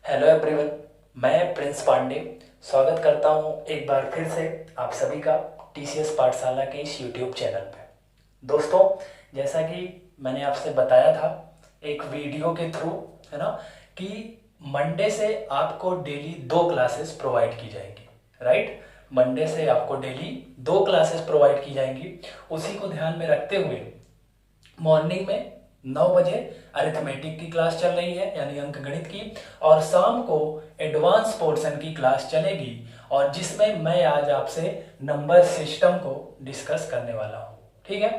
Hello everyone. मैं Prince Pandey स्वागत करता हूं एक बार फिर से आप सभी का टीसीएस पाठशाला के इस यूट्यूब चैनल पे। दोस्तों, जैसा कि मैंने आपसे बताया था एक वीडियो के थ्रू, है ना, कि मंडे से आपको डेली 2 क्लासेस प्रोवाइड की जाएंगी। राइट, मंडे से आपको डेली 2 क्लासेस प्रोवाइड की जाएंगी। उसी को ध्यान में रखते हुए मॉर्निंग में 9 बजे अरिथमेटिक की क्लास चल रही है, यानी अंक गणित की, और शाम को एडवांस पोर्शन की क्लास चलेगी, और जिसमें मैं आज आपसे नंबर सिस्टम को डिस्कस करने वाला हूँ। ठीक है,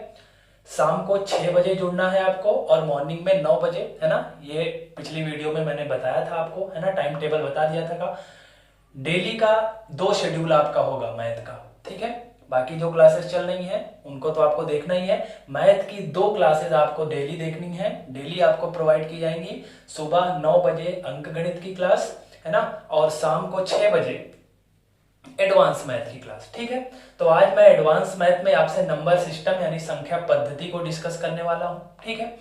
शाम को 6 बजे जुड़ना है आपको और मॉर्निंग में 9 बजे, है ना। ये पिछली वीडियो में मैंने बताया था आपको, है ना, टाइम टेबल बता दिया था का। डेली का 2 शेड्यूल आपका होगा मैथ का। ठीक है, बाकी जो क्लासेस चल रही हैं उनको तो आपको देखना ही है। मैथ की 2 क्लासेस आपको डेली देखनी है, डेली आपको प्रोवाइड की जाएंगी। सुबह 9 बजे अंक गणित की क्लास, है ना, और शाम को 6 बजे एडवांस मैथ की क्लास। ठीक है, तो आज मैं एडवांस मैथ में आपसे नंबर सिस्टम यानी संख्या पद्धति को डिस्कस करने वाला हूं। ठीक है,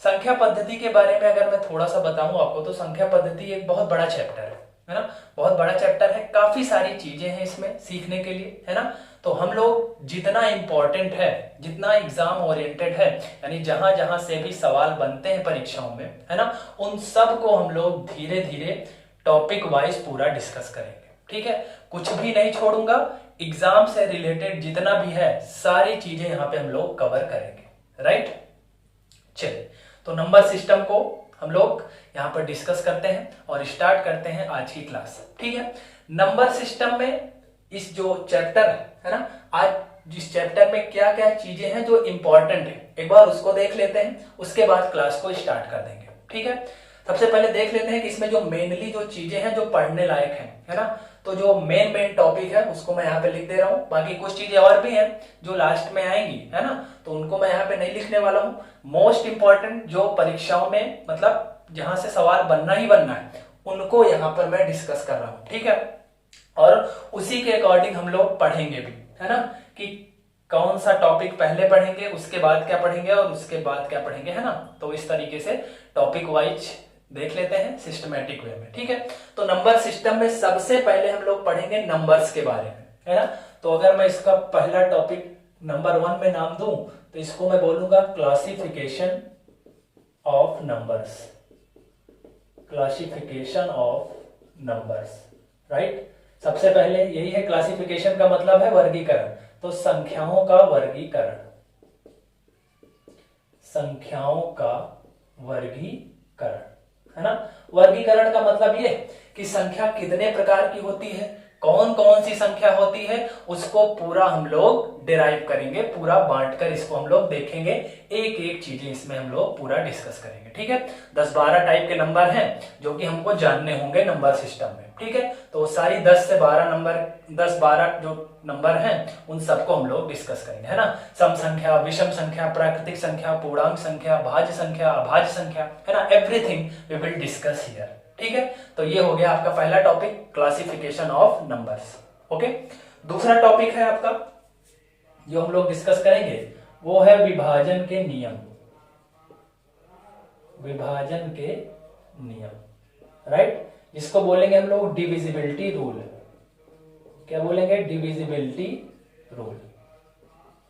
संख्या पद्धति के बारे में अगर मैं थोड़ा सा बताऊं आपको, तो संख्या पद्धति एक बहुत बड़ा चैप्टर है ना, बहुत बड़ा चैप्टर है। काफी सारी चीजें हैं इसमें सीखने के लिए, है ना। तो हम लोग जितना इंपॉर्टेंट है, जितना एग्जाम ओरिएंटेड है, यानी जहां जहां से भी सवाल बनते हैं परीक्षाओं में, है ना, उन सब को हम लोग धीरे धीरे टॉपिक वाइज पूरा डिस्कस करेंगे। ठीक है, कुछ भी नहीं छोड़ूंगा। एग्जाम से रिलेटेड जितना भी है सारी चीजें यहाँ पे हम लोग कवर करेंगे। राइट, चलिए, तो नंबर सिस्टम को हम लोग यहाँ पर डिस्कस करते हैं और स्टार्ट करते हैं आज की क्लास। ठीक है, नंबर सिस्टम में इस जो चैप्टर है ना, आज जिस चैप्टर में क्या क्या चीजें हैं जो इंपॉर्टेंट है, एक बार उसको देख लेते हैं, उसके बाद क्लास को स्टार्ट कर देंगे। ठीक है, सबसे पहले देख लेते हैं कि इसमें जो मेनली जो चीजें हैं जो पढ़ने लायक है ना। तो जो मेन टॉपिक है उसको मैं यहाँ पे लिख दे रहा हूँ। बाकी कुछ चीजें और भी हैं जो लास्ट में आएंगी, है ना, तो उनको मैं यहाँ पे नहीं लिखने वाला हूँ। मोस्ट इंपॉर्टेंट जो परीक्षाओं में, मतलब जहां से सवाल बनना ही बनना है, उनको यहाँ पर मैं डिस्कस कर रहा हूँ। ठीक है, और उसी के अकॉर्डिंग हम लोग पढ़ेंगे भी, है ना, कि कौन सा टॉपिक पहले पढ़ेंगे, उसके बाद क्या पढ़ेंगे और उसके बाद क्या पढ़ेंगे, है ना। तो इस तरीके से टॉपिक वाइज देख लेते हैं सिस्टमेटिक वे में। ठीक है, तो नंबर सिस्टम में सबसे पहले हम लोग पढ़ेंगे नंबर्स के बारे में, है ना। तो अगर मैं इसका पहला टॉपिक नंबर 1 में नाम दूं तो इसको मैं बोलूंगा classification of numbers. Classification of numbers, right. सबसे पहले यही है, क्लासिफिकेशन का मतलब है वर्गीकरण। तो संख्याओं का वर्गीकरण, संख्याओं का वर्गीकरण, है ना। वर्गीकरण का मतलब ये कि संख्या कितने प्रकार की होती है, कौन कौन सी संख्या होती है, उसको पूरा हम लोग डिराइव करेंगे, पूरा बांटकर इसको हम लोग देखेंगे। एक एक चीजें इसमें हम लोग पूरा डिस्कस करेंगे। ठीक है, 10-12 टाइप के नंबर हैं जो कि हमको जानने होंगे नंबर सिस्टम में। ठीक है, तो सारी 10 से 12 नंबर, 10-12 जो नंबर हैं उन सबको हम लोग डिस्कस करेंगे, है ना। सम संख्या, विषम संख्या, प्राकृतिक संख्या, पूर्णांक संख्या, भाज्य संख्या, अभाज्य संख्या, है ना, everything we will discuss here. ठीक है, तो ये हो गया आपका पहला topic, classification of numbers. Okay, दूसरा टॉपिक है आपका जो हम लोग डिस्कस करेंगे, वो है विभाजन के नियम। विभाजन के नियम, राइट, जिसको बोलेंगे हम लोग डिविजिबिलिटी रूल। क्या बोलेंगे? Divisibility rule,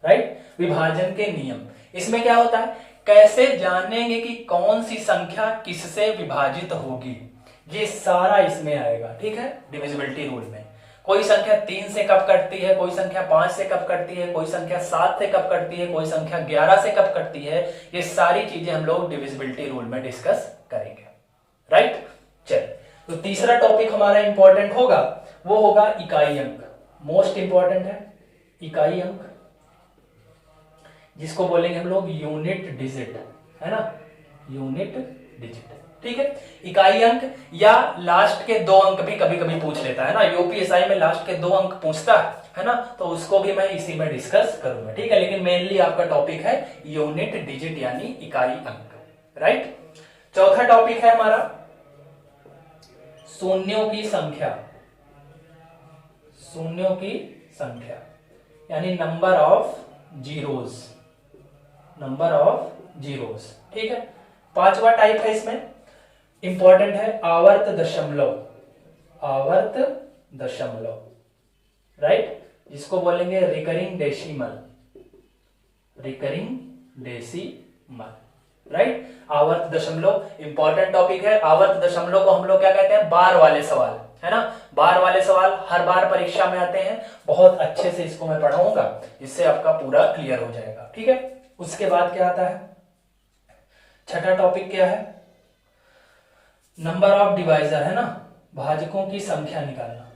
right. विभाजन के नियम, इसमें क्या होता है, कैसे जानेंगे कि कौन सी संख्या किससे विभाजित होगी, ये सारा इसमें आएगा। ठीक है, डिविजिबिलिटी रूल में कोई संख्या 3 से कब कटती है, कोई संख्या 5 से कब कटती है, कोई संख्या 7 से कब कटती है, कोई संख्या 11 से कब कटती है, ये सारी चीजें हम लोग डिविजिबिलिटी रूल में डिस्कस करेंगे। राइट, चलिए, तो तीसरा टॉपिक हमारा इंपॉर्टेंट होगा, वो होगा इकाई अंक। मोस्ट इंपॉर्टेंट है इकाई अंक, जिसको बोलेंगे हम लोग यूनिट डिजिट, है ना, यूनिट डिजिट। ठीक है, इकाई अंक या लास्ट के 2 अंक भी कभी कभी पूछ लेता है ना, यूपीएसआई में लास्ट के 2 अंक पूछता है ना, तो उसको भी मैं इसी में डिस्कस करूंगा। ठीक है, लेकिन मेनली आपका टॉपिक है यूनिट डिजिट यानी इकाई अंक। राइट, चौथा टॉपिक है हमारा शून्यों की संख्या। शून्यों की संख्या यानी number of zeros, number of zeros. ठीक है, 5वां टाइप है इसमें इंपॉर्टेंट है आवर्त दशमलव, आवर्त दशमलव, राइट, जिसको बोलेंगे recurring decimal, recurring decimal, right. आवर्त दशमलव इंपॉर्टेंट टॉपिक है। आवर्त दशमलव को हम लोग क्या कहते हैं, बार वाले सवाल, है ना। बार वाले सवाल हर बार परीक्षा में आते हैं, बहुत अच्छे से इसको मैं पढ़ाऊंगा, इससे आपका पूरा क्लियर हो जाएगा, ठीक है। उसके बाद क्या आता है, छठा टॉपिक क्या है, नंबर ऑफ डिवाइजर, है ना, भाजकों की संख्या निकालना।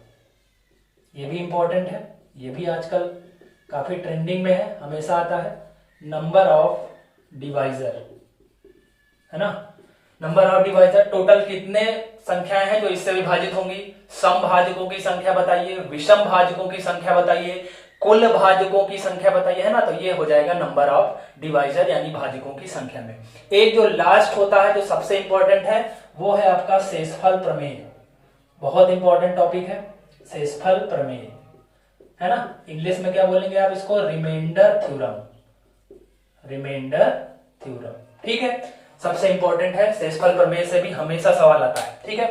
ये भी इंपॉर्टेंट है, ये भी आजकल काफी ट्रेंडिंग में है, हमेशा आता है। नंबर ऑफ डिवाइजर, है ना, नंबर ऑफ डिवाइजर, टोटल कितने संख्याएं हैं जो इससे विभाजित होंगी। सम भाजकों की संख्या बताइए, विषम भाजकों की संख्या बताइए, कुल भाजकों की संख्या बताइए, है ना। तो ये हो जाएगा नंबर ऑफ डिवाइजर, यानी भाजकों की संख्या में। एक जो लास्ट होता है, जो सबसे इंपॉर्टेंट है, वो है आपका शेषफल प्रमेय। बहुत इंपॉर्टेंट टॉपिक है शेषफल प्रमेय, है ना। इंग्लिश में क्या बोलेंगे आप इसको, रिमाइंडर थ्योरम, रिमाइंडर थ्योरम, ठीक है। सबसे इंपॉर्टेंट है, शेषफल प्रमेय से भी हमेशा सवाल आता है, ठीक है।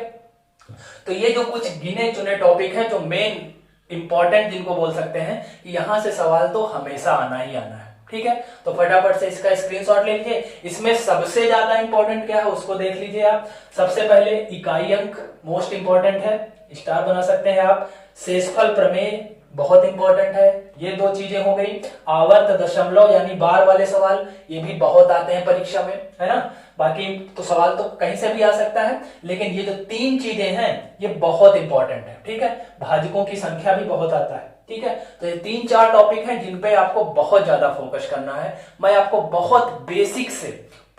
तो ये जो कुछ गिने चुने टॉपिक हैं, जो मेन इंपॉर्टेंट जिनको बोल सकते हैं, कि यहां से सवाल तो हमेशा आना ही आना है, ठीक है। तो फटाफट से इसका स्क्रीनशॉट ले लीजिए। इसमें सबसे ज्यादा इंपॉर्टेंट क्या है उसको देख लीजिए आप। सबसे पहले इकाई अंक मोस्ट इंपॉर्टेंट है, स्टार बना सकते हैं आप। शेषफल प्रमेय बहुत इंपॉर्टेंट है, ये दो चीजें हो गई। आवर्त दशमलव यानी बार वाले सवाल, ये भी बहुत आते हैं परीक्षा में, है ना। बाकी तो सवाल तो कहीं से भी आ सकता है, लेकिन ये जो तीन चीजें हैं ये बहुत इंपॉर्टेंट है, ठीक है। भाजकों की संख्या भी बहुत आता है, ठीक है। तो ये तीन चार टॉपिक हैं जिन पे आपको बहुत ज्यादा फोकस करना है। मैं आपको बहुत बेसिक से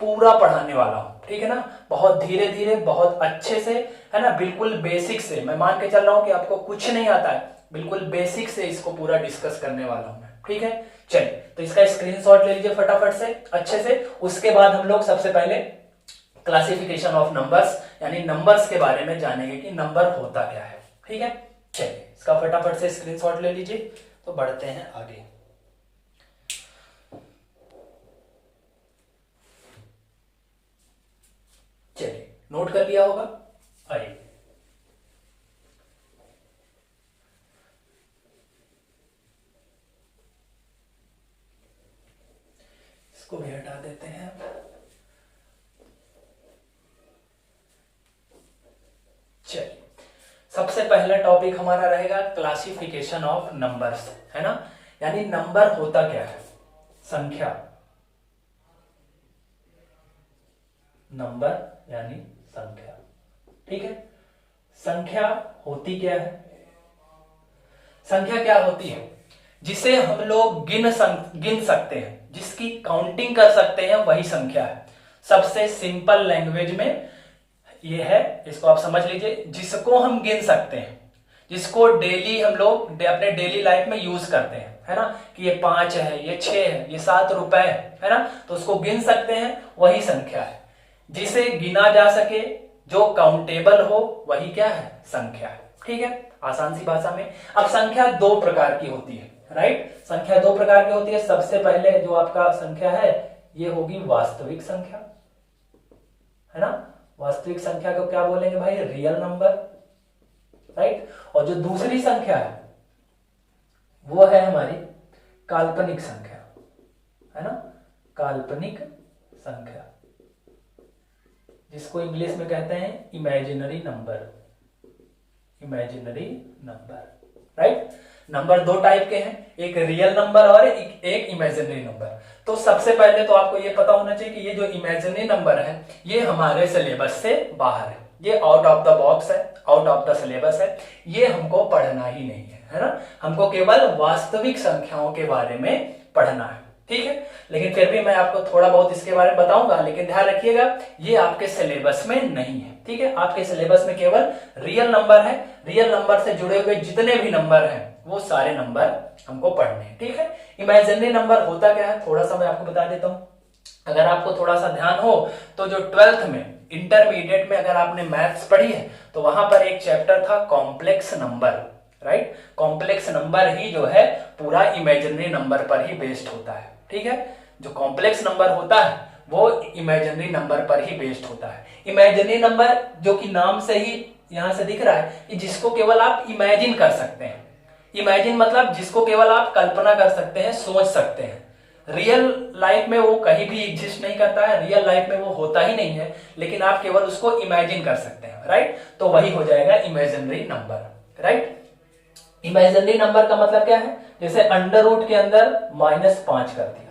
पूरा पढ़ाने वाला हूं, ठीक है ना। बहुत धीरे धीरे, बहुत अच्छे से, है ना, बिल्कुल बेसिक से। मैं मान के चल रहा हूं कि आपको कुछ नहीं आता है, बिल्कुल बेसिक से इसको पूरा डिस्कस करने वाला हूं मैं, ठीक है। चलिए, तो इसका स्क्रीनशॉट ले लीजिए फटाफट से अच्छे से। उसके बाद हम लोग सबसे पहले क्लासिफिकेशन ऑफ नंबर्स, यानी नंबर्स के बारे में जानेंगे कि नंबर होता क्या है, ठीक है। चलिए, इसका फटाफट से स्क्रीनशॉट ले लीजिए, तो बढ़ते हैं आगे। चलिए, नोट कर लिया होगा, आइए। इसको भी हटा देते हैं। चलिए, सबसे पहला टॉपिक हमारा रहेगा क्लासिफिकेशन ऑफ नंबर्स, है ना। यानी नंबर होता क्या है, संख्या, नंबर यानी संख्या, ठीक है। संख्या होती क्या है, संख्या क्या होती है, जिसे हम लोग गिन सकते हैं, जिसकी काउंटिंग कर सकते हैं, वही संख्या है। सबसे सिंपल लैंग्वेज में ये है, इसको आप समझ लीजिए। जिसको हम गिन सकते हैं, जिसको डेली हम लोग अपने डेली लाइफ में यूज करते हैं, है ना, कि ये 5 है, ये 6 है, ये 7 रुपए है ना, तो उसको गिन सकते हैं, वही संख्या है। जिसे गिना जा सके, जो काउंटेबल हो, वही क्या है, संख्या है, ठीक है। आसान सी भाषा में। अब संख्या दो प्रकार की होती है, राइट। संख्या दो प्रकार की होती है। सबसे पहले जो आपका संख्या है, ये होगी वास्तविक संख्या, है ना। वास्तविक संख्या को क्या बोलेंगे भाई, रियल नंबर, राइट। और जो दूसरी संख्या है, वो है हमारी काल्पनिक संख्या, है ना, काल्पनिक संख्या, जिसको इंग्लिश में कहते हैं imaginary number, imaginary number, right. Number दो टाइप के हैं, एक रियल नंबर और एक इमेजिनरी नंबर। तो सबसे पहले तो आपको ये पता होना चाहिए कि ये जो इमेजिनरी नंबर है, ये हमारे सिलेबस से बाहर है, ये आउट ऑफ द बॉक्स है, आउट ऑफ द सिलेबस है, ये हमको पढ़ना ही नहीं है ना। हमको केवल वास्तविक संख्याओं के बारे में पढ़ना है, ठीक है। लेकिन फिर भी मैं आपको थोड़ा बहुत इसके बारे में बताऊंगा, लेकिन ध्यान रखिएगा ये आपके सिलेबस में नहीं है, ठीक है। आपके सिलेबस में केवल रियल नंबर है, रियल नंबर से जुड़े हुए जितने भी नंबर हैं वो सारे नंबर हमको पढ़ने हैं, ठीक है। इमेजिनरी नंबर होता क्या है, थोड़ा सा मैं आपको बता देता हूं। अगर आपको थोड़ा सा ध्यान हो तो जो 12th में, इंटरमीडिएट में अगर आपने मैथ्स पढ़ी है, तो वहां पर एक चैप्टर था complex number, right. Complex number ही जो है पूरा इमेजिनरी नंबर पर ही बेस्ड होता है, ठीक है। जो कॉम्प्लेक्स नंबर होता है वो इमेजिनरी नंबर पर ही बेस्ड होता है। इमेजिनरी नंबर जो कि नाम से ही यहां से दिख रहा है कि जिसको केवल आप इमेजिन कर सकते हैं। इमेजिन मतलब जिसको केवल आप कल्पना कर सकते हैं, सोच सकते हैं। रियल लाइफ में वो कहीं भी एग्जिस्ट नहीं करता है, रियल लाइफ में वो होता ही नहीं है, लेकिन आप केवल उसको इमेजिन कर सकते हैं, राइट। तो वही हो जाएगा imaginary number, right. Imaginary number का मतलब क्या है, जैसे अंडर रूट के अंदर -5 कर दिया,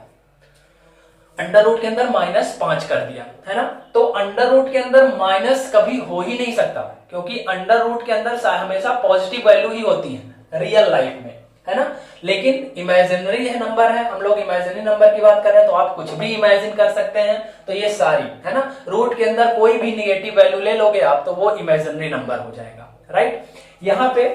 अंडर रूट के अंदर -5 कर दिया, है ना। तो अंडर रूट के अंदर माइनस कभी हो ही नहीं सकता, क्योंकि अंडर रूट के अंदर हमेशा पॉजिटिव वैल्यू ही होती है रियल लाइफ में, है ना। लेकिन इमेजिनरी है नंबर है, हम लोग इमेजिनरी नंबर की बात कर रहे हैं, तो आप कुछ भी इमेजिन कर सकते हैं। तो ये सारी, है ना, रूट के अंदर कोई भी निगेटिव वैल्यू ले लोगे आप तो वो इमेजिनरी नंबर हो जाएगा, राइट। यहां पे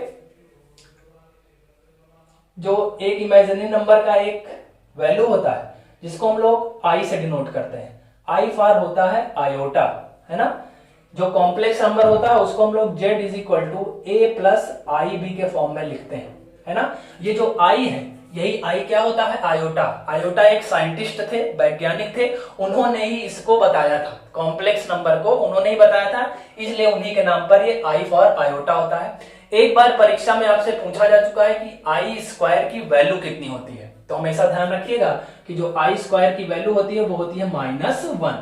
जो एक इमेजिनरी नंबर का एक वैल्यू होता है जिसको हम लोग आई से डिनोट करते हैं, आई फॉर होता है आयोटा, है ना। जो कॉम्प्लेक्स नंबर होता है उसको हम लोग z is equal to a plus i b के फॉर्म में लिखते हैं, है ना। ये जो आई है, यही आई क्या होता है, आयोटा। आयोटा एक साइंटिस्ट थे, वैज्ञानिक थे, उन्होंने ही इसको बताया था, कॉम्प्लेक्स नंबर को उन्होंने ही बताया था, इसलिए उन्हीं के नाम पर ये आई फॉर आयोटा होता है। एक बार परीक्षा में आपसे पूछा जा चुका है कि आई स्क्वायर की वैल्यू कितनी होती है, तो हमेशा ध्यान रखिएगा कि जो आई स्क्वायर की वैल्यू होती है वो होती है -1।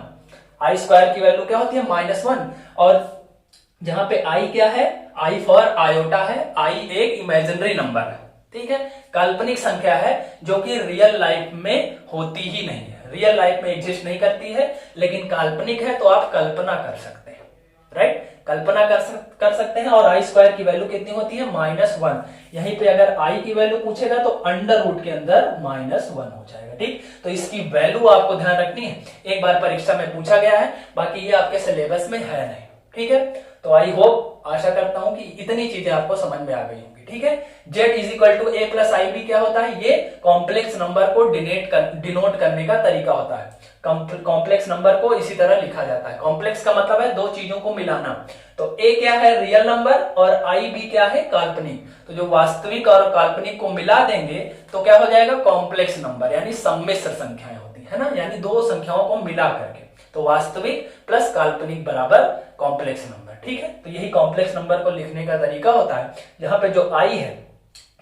आई स्क्वायर की वैल्यू क्या होती है, -1। और जहां पे आई क्या है, आई फॉर आयोटा है, आई एक इमेजिनरी नंबर है, ठीक है, काल्पनिक संख्या है जो कि रियल लाइफ में होती ही नहीं है, रियल लाइफ में एग्जिस्ट नहीं करती है, लेकिन काल्पनिक है तो आप कल्पना कर सकते हैं, राइट, कल्पना कर सकते हैं। और आई स्क्वायर की वैल्यू कितनी होती है, -1। यहीं पे अगर आई की वैल्यू पूछेगा तो अंडर रूट के अंदर -1 हो जाएगा, ठीक। तो इसकी वैल्यू आपको ध्यान रखनी है, एक बार परीक्षा में पूछा गया है, बाकी ये आपके सिलेबस में है नहीं, ठीक है। तो आई होप, आशा करता हूं कि इतनी चीजें आपको समझ में आ गई होंगी, ठीक है। z is equal to a plus i b क्या होता है, ये कॉम्प्लेक्स नंबर को डिनोट करने का तरीका होता है। कॉम्प्लेक्स नंबर को इसी तरह लिखा जाता है। कॉम्प्लेक्स का मतलब है दो चीजों को मिलाना। तो a क्या है, रियल नंबर, और आई बी क्या है, काल्पनिक। तो जो वास्तविक और काल्पनिक को मिला देंगे तो क्या हो जाएगा, कॉम्प्लेक्स नंबर, यानी सम्मिश्र संख्याएं होती है ना, यानी दो संख्याओं को मिला करके। तो वास्तविक प्लस काल्पनिक बराबर कॉम्प्लेक्स नंबर, ठीक है। तो यही कॉम्प्लेक्स नंबर को लिखने का तरीका होता है। जहां पे जो आई है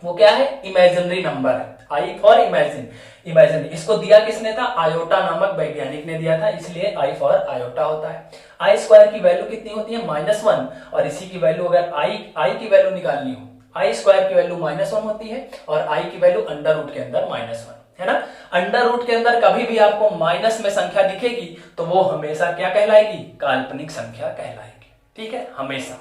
वो क्या है, इमेजिनरी नंबर है, आई फॉर इमेजिन। इसको दिया किसने था, आयोटा नामक वैज्ञानिक ने दिया था, इसलिए आई फॉर आयोटा होता है। आई स्क्वायर की वैल्यू कितनी होती है, -1, और इसी की वैल्यू अगर आई की वैल्यू निकालनी हो, आई स्क्वायर की वैल्यू -1 होती है, और आई की वैल्यू अंडर रूट के अंदर -1, है ना। अंडर रूट के अंदर कभी भी आपको माइनस में संख्या दिखेगी तो वो हमेशा क्या कहलाएगी, काल्पनिक संख्या कहलाएगी, ठीक है, हमेशा,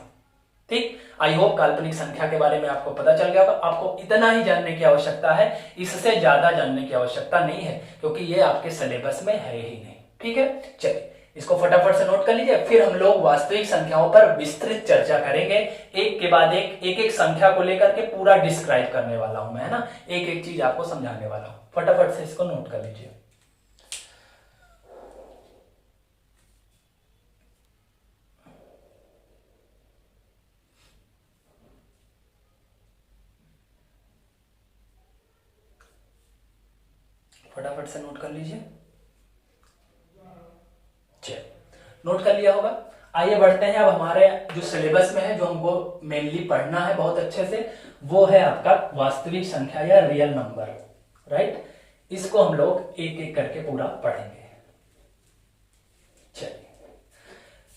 ठीक। आई होप काल्पनिक संख्या के बारे में आपको पता चल गया होगा। आपको इतना ही जानने की आवश्यकता है, इससे ज्यादा जानने की आवश्यकता नहीं है, क्योंकि ये आपके सिलेबस में है ही नहीं, ठीक है। चलिए इसको फटाफट से नोट कर लीजिए, फिर हम लोग वास्तविक संख्याओं पर विस्तृत चर्चा करेंगे। एक के बाद एक संख्या को लेकर के पूरा डिस्क्राइब करने वाला हूं मैं, है ना, एक एक चीज आपको समझाने वाला हूं। फटाफट से इसको नोट कर लीजिए। फटाफट से नोट कर लीजिए। चलिए नोट कर लिया होगा। आइए बढ़ते हैं अब हमारे जो सिलेबस में है, जो हमको मेनली पढ़ना है बहुत अच्छे से, वो है आपका वास्तविक संख्या या रियल नंबर, राइट। इसको हम लोग एक एक करके पूरा पढ़ेंगे। चलिए,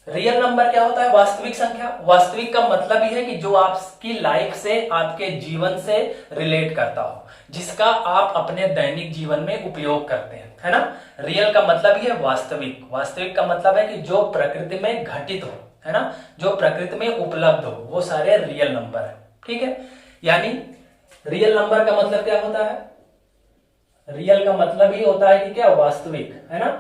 रियल नंबर क्या होता है, वास्तविक संख्या। वास्तविक का मतलब ही है कि जो आपकी लाइफ से, आपके जीवन से रिलेट करता हो, जिसका आप अपने दैनिक जीवन में उपयोग करते हैं, है ना। रियल का मतलब ही है वास्तविक। वास्तविक का मतलब है कि जो प्रकृति में घटित हो, है ना, जो प्रकृति में उपलब्ध हो, वो सारे रियल नंबर है, ठीक है। यानी रियल नंबर का मतलब क्या होता है, रियल का मतलब ही होता है कि क्या, वास्तविक, है ना।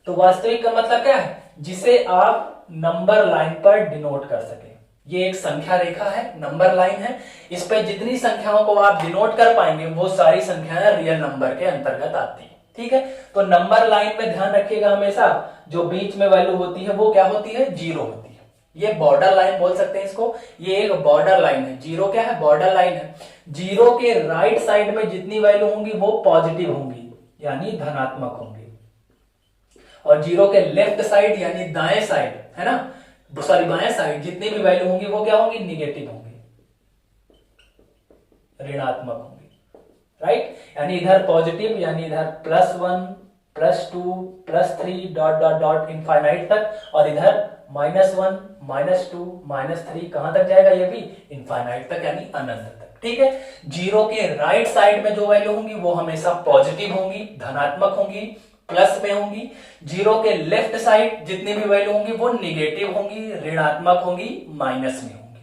तो वास्तविक का मतलब क्या है, जिसे आप नंबर लाइन पर डिनोट कर सके। ये एक संख्या रेखा है, नंबर लाइन है, इस पे जितनी संख्याओं को आप डिनोट कर पाएंगे वो सारी संख्याएं रियल नंबर के अंतर्गत आती है, ठीक है। तो नंबर लाइन में ध्यान रखिएगा, हमेशा जो बीच में वैल्यू होती है वो क्या होती है, 0 होती है। ये बॉर्डर लाइन बोल सकते हैं इसको, ये एक बॉर्डर लाइन है। 0 क्या है, बॉर्डर लाइन है। 0 के राइट साइड में जितनी वैल्यू होंगी वो पॉजिटिव होंगी, यानी धनात्मक होंगी, और जीरो के लेफ्ट साइड यानी दाएं साइड, है ना, सॉरी बाएं साइड जितनी भी वैल्यू होंगी वो क्या होंगी, निगेटिव होंगी, ऋणात्मक होंगी, राइट। यानी इधर पॉजिटिव यानी इधर +1 +2 +3 डॉट डॉट डॉट इनफाइनाइट तक, और इधर -1 -2 -3 कहां तक जाएगा, ये भी इनफाइनाइट तक यानी अनंत तक, ठीक है। जीरो के राइट साइड में जो वैल्यू होंगी वो हमेशा पॉजिटिव होंगी, धनात्मक होंगी, प्लस में होंगी। जीरो के लेफ्ट साइड जितनी भी वैल्यू होंगी वो निगेटिव होंगी, ऋणात्मक होंगी, माइनस में होंगी,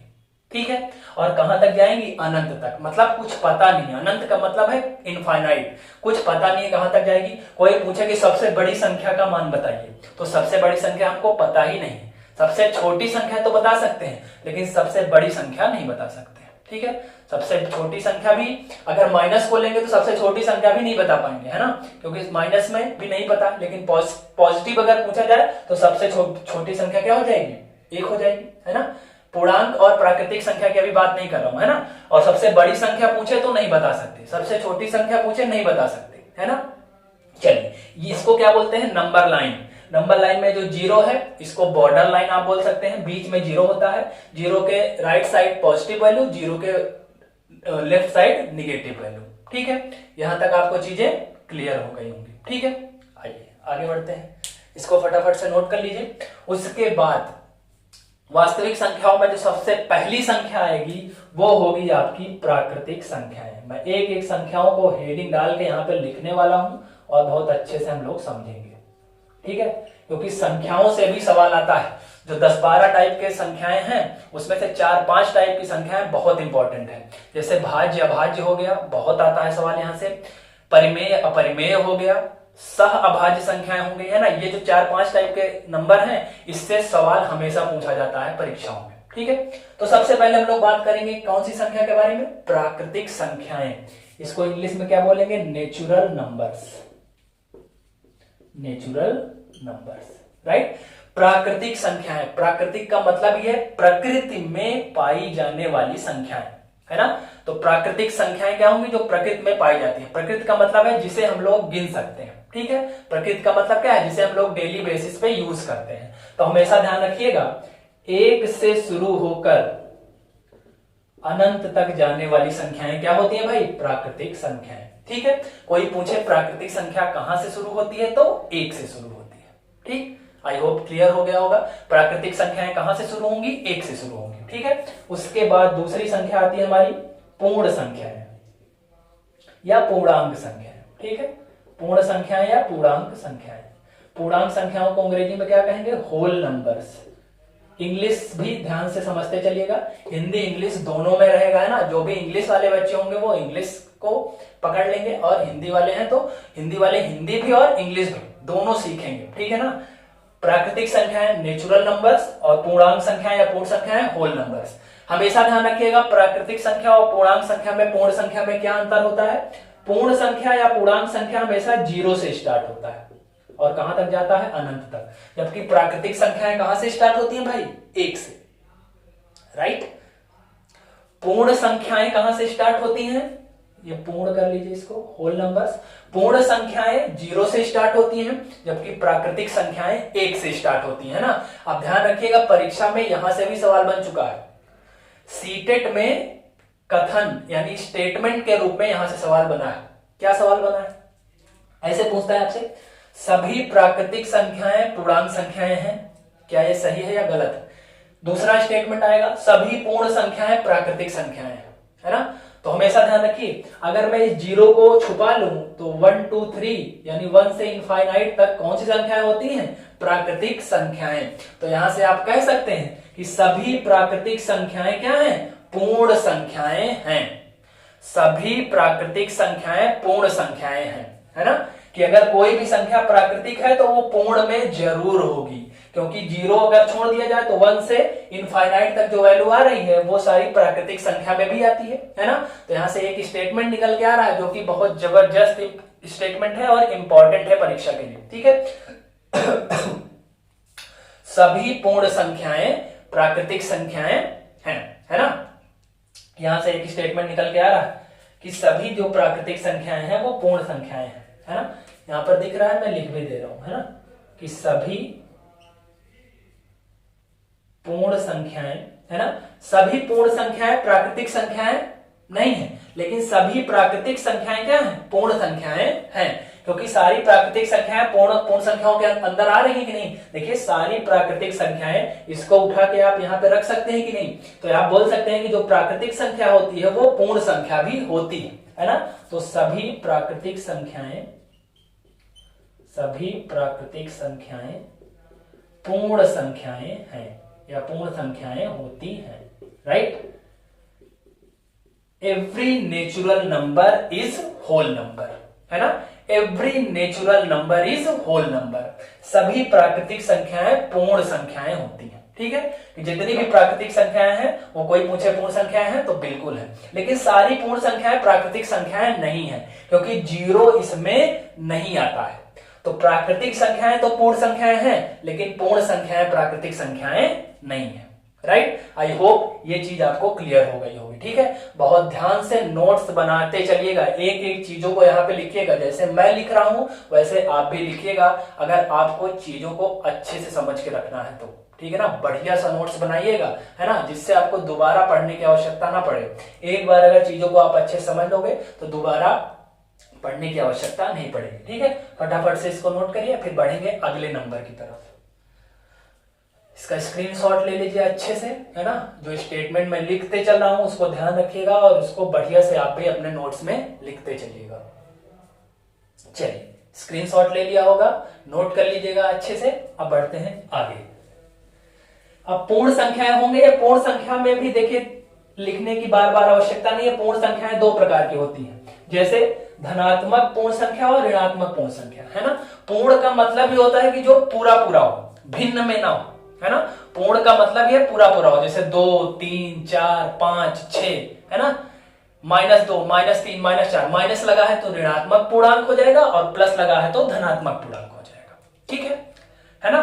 ठीक है। और कहां तक जाएंगी, अनंत तक, मतलब कुछ पता नहीं, अनंत का मतलब है इनफाइनाइट, कुछ पता नहीं है कहां तक जाएगी। कोई पूछे कि सबसे बड़ी संख्या का मान बताइए, तो सबसे बड़ी संख्या हमको पता ही नहीं, सबसे छोटी संख्या तो बता सकते हैं लेकिन सबसे बड़ी संख्या नहीं बता सकते, ठीक है। सबसे छोटी संख्या भी अगर माइनस को लेंगे तो सबसे छोटी संख्या भी नहीं बता पाएंगे, है ना, क्योंकि माइनस में भी नहीं पता, लेकिन पॉजिटिव अगर पूछा जाए तो सबसे छोटी संख्या क्या हो जाएगी, 1 हो जाएगी, है ना। पूर्णांक और प्राकृतिक संख्या की अभी बात नहीं कर रहा हूं, है ना। और सबसे बड़ी संख्या पूछे तो नहीं बता सकते, सबसे छोटी संख्या पूछे नहीं बता सकते, है ना। चलिए इसको क्या बोलते हैं, नंबर लाइन। नंबर लाइन में जो जीरो है इसको बॉर्डर लाइन आप बोल सकते हैं, बीच में जीरो होता है, जीरो के right side positive value, zero के लेफ्ट साइड निगेटिव वैल्यू, ठीक है। यहां तक आपको चीजें क्लियर हो गई होंगी, ठीक है। आइए आगे बढ़ते हैं, इसको फटाफट से नोट कर लीजिए। उसके बाद वास्तविक संख्याओं में जो सबसे पहली संख्या आएगी वो होगी आपकी प्राकृतिक संख्याएं। मैं एक एक संख्याओं को हेडिंग डाल के यहाँ पे लिखने वाला हूं और बहुत अच्छे से हम लोग समझेंगे, ठीक है, क्योंकि संख्याओं से भी सवाल आता है। जो 10-12 टाइप के संख्याएं हैं उसमें से 4-5 टाइप की संख्याएं बहुत इंपॉर्टेंट है, जैसे भाज्य अभाज्य हो गया, बहुत आता है सवाल यहाँ से, परिमेय अपरिमेय हो गया, सह अभाज्य संख्याएं होंगी, है ना। ये जो 4-5 टाइप के नंबर हैं इससे सवाल हमेशा पूछा जाता है परीक्षाओं में, ठीक है। तो सबसे पहले हम लोग बात करेंगे कौन सी संख्या के बारे में, प्राकृतिक संख्याएं। इसको इंग्लिश में क्या बोलेंगे, natural numbers, natural numbers, right. प्राकृतिक संख्याएं, प्राकृतिक का मतलब यह प्रकृति में पाई जाने वाली संख्याएं, है ना। तो प्राकृतिक संख्याएं क्या होंगी, जो प्रकृति में पाई जाती है। प्रकृति का मतलब है जिसे हम लोग गिन सकते हैं, ठीक है। प्रकृति का मतलब क्या है, जिसे हम लोग डेली बेसिस पे यूज करते हैं। तो हमेशा ध्यान रखिएगा, 1 से शुरू होकर अनंत तक जाने वाली संख्याएं क्या होती हैं भाई, प्राकृतिक संख्याएं, ठीक है। कोई पूछे प्राकृतिक संख्या कहां से शुरू होती है तो 1 से शुरू होती है, ठीक। आई होप क्लियर हो गया होगा। प्राकृतिक संख्याएं कहां से शुरू होंगी, 1 से शुरू होंगी, ठीक है। उसके बाद दूसरी संख्या आती है हमारी पूर्ण संख्याएं या पूर्णांक संख्याएं, ठीक है। पूर्ण संख्याएं या पूर्णांक संख्याएं। पूर्णांक संख्याओं को अंग्रेजी में क्या कहेंगे, होल नंबर्स। इंग्लिश भी ध्यान से समझते चलिएगा, हिंदी इंग्लिश दोनों में रहेगा, है ना। जो भी इंग्लिश वाले बच्चे होंगे वो इंग्लिश को पकड़ लेंगे और हिंदी वाले हैं तो हिंदी वाले हिंदी भी और इंग्लिश भी दोनों सीखेंगे, ठीक है ना। प्राकृतिक संख्याएं नेचुरल नंबर्स और पूर्णांक संख्याएं या पूर्ण संख्याएं होल नंबर्स। हमेशा ध्यान रखिएगा प्राकृतिक संख्या और पूर्णांक संख्या में, पूर्ण संख्या में क्या अंतर होता है। पूर्ण संख्या या पूर्णांक संख्या हमेशा 0 से स्टार्ट होता है और कहां तक जाता है, अनंत तक, जबकि प्राकृतिक संख्याएं कहां से स्टार्ट होती हैं भाई, 1 से, राइट। पूर्ण संख्याएं कहां से स्टार्ट होती हैं, ये पूर्ण कर लीजिए इसको, होल नंबर्स। पूर्ण संख्याएं 0 से स्टार्ट होती हैं जबकि प्राकृतिक संख्याएं 1 से स्टार्ट होती है ना। अब ध्यान रखिएगा परीक्षा में यहां से भी सवाल बन चुका है, सीटेट में कथन यानी स्टेटमेंट के रूप में यहां से सवाल बना है। क्या सवाल बना है, ऐसे पूछता है आपसे, सभी प्राकृतिक संख्याएं पूर्णांक संख्याएं हैं, क्या ये सही है या गलत है। दूसरा स्टेटमेंट आएगा, सभी पूर्ण संख्याएं प्राकृतिक संख्याएं हैं, है ना। तो हमेशा ध्यान रखिए, अगर मैं इस 0 को छुपा लूं तो 1 2 3 यानी 1 से इनफाइनाइट तक कौन सी संख्याएं होती हैं, प्राकृतिक संख्याएं। तो यहां से आप कह सकते हैं कि सभी प्राकृतिक संख्याएं क्या हैं, पूर्ण संख्याएं हैं। सभी प्राकृतिक संख्याएं पूर्ण संख्याएं हैं, है ना। कि अगर कोई भी संख्या प्राकृतिक है तो वो पूर्ण में जरूर होगी, क्योंकि 0 अगर छोड़ दिया जाए तो 1 से इनफाइनाइट तक जो वैल्यू आ रही है वो सारी प्राकृतिक संख्या में भी आती है ना। तो यहां से एक स्टेटमेंट निकल के आ रहा है जो कि बहुत जबरदस्त स्टेटमेंट है और इंपॉर्टेंट है परीक्षा के लिए, ठीक है। सभी पूर्ण संख्याएं प्राकृतिक संख्याएं हैं, है ना। यहां से एक स्टेटमेंट निकल के आ रहा है कि सभी जो प्राकृतिक संख्याएं हैं वो पूर्ण संख्याएं हैं, है ना। यहां पर दिख रहा है, मैं लिख भी दे रहा हूं, है ना, कि सभी पूर्ण संख्याएं, है ना, सभी पूर्ण संख्याएं प्राकृतिक संख्याएं नहीं है, लेकिन सभी प्राकृतिक संख्याएं क्या हैं, पूर्ण संख्याएं हैं, क्योंकि सारी प्राकृतिक संख्याएं पूर्ण संख्याओं के अंदर आ रही है कि नहीं। देखिए सारी प्राकृतिक संख्याएं, इसको उठा के आप यहां पे रख सकते हैं कि नहीं, तो आप बोल सकते हैं कि जो प्राकृतिक संख्या होती है वो पूर्ण संख्या भी होती है ना। तो सभी प्राकृतिक संख्याएं पूर्ण संख्याएं हैं या पूर्ण संख्याएं होती हैं, right. Every natural number is whole number, है ना, every natural number is whole number. सभी प्राकृतिक संख्याएं पूर्ण संख्याएं होती हैं, ठीक है। जितनी भी प्राकृतिक संख्याएं हैं, वो कोई पूछे पूर्ण संख्याएं हैं तो बिल्कुल है, लेकिन सारी पूर्ण संख्याएं प्राकृतिक संख्याएं नहीं है, क्योंकि जीरो इसमें नहीं आता है। तो प्राकृतिक संख्याएं तो पूर्ण संख्याएं हैं, लेकिन पूर्ण संख्याएं प्राकृतिक संख्याएं नहीं है, राइट। आई होप ये चीज आपको क्लियर हो गई होगी, ठीक है। बहुत ध्यान से नोट्स बनाते चलिएगा, एक एक चीजों को यहाँ पे लिखिएगा, जैसे मैं लिख रहा हूं वैसे आप भी लिखिएगा, अगर आपको चीजों को अच्छे से समझ के रखना है तो, ठीक है ना। बढ़िया सा नोट्स बनाइएगा, है ना, जिससे आपको दोबारा पढ़ने की आवश्यकता ना पड़े। एक बार अगर चीजों को आप अच्छे से समझ लोगे तो दोबारा पढ़ने की आवश्यकता नहीं पड़ेगी, ठीक है। फटाफट से इसको नोट करिए, फिर बढ़ेंगे अगले नंबर की तरफ। इसका स्क्रीनशॉट ले लीजिए अच्छे से, है ना, जो स्टेटमेंट मैं लिखते चल रहा हूं उसको ध्यान रखिएगा और उसको बढ़िया से आप भी अपने नोट्स में लिखते चलिएगा। चलिए स्क्रीनशॉट ले लिया होगा, नोट कर लीजिएगा अच्छे से। अब बढ़ते हैं आगे। अब पूर्ण संख्याएं होंगे, या पूर्ण संख्या में भी देखिए लिखने की बार बार आवश्यकता नहीं है। पूर्ण संख्याएं दो प्रकार की होती हैं, जैसे धनात्मक पूर्ण संख्या और ऋणात्मक पूर्ण संख्या, है ना। पूर्ण का मतलब ये होता है कि जो पूरा पूरा हो, भिन्न में ना हो, है ना। पूर्ण का मतलब ये पूरा पूरा हो, जैसे 2, 3, 4, 5, 6, है ना। -2, -3, -4, माइनस लगा है तो ऋणात्मक पूर्णांक हो जाएगा और प्लस लगा है तो धनात्मक पूर्णांक हो जाएगा, ठीक है ना।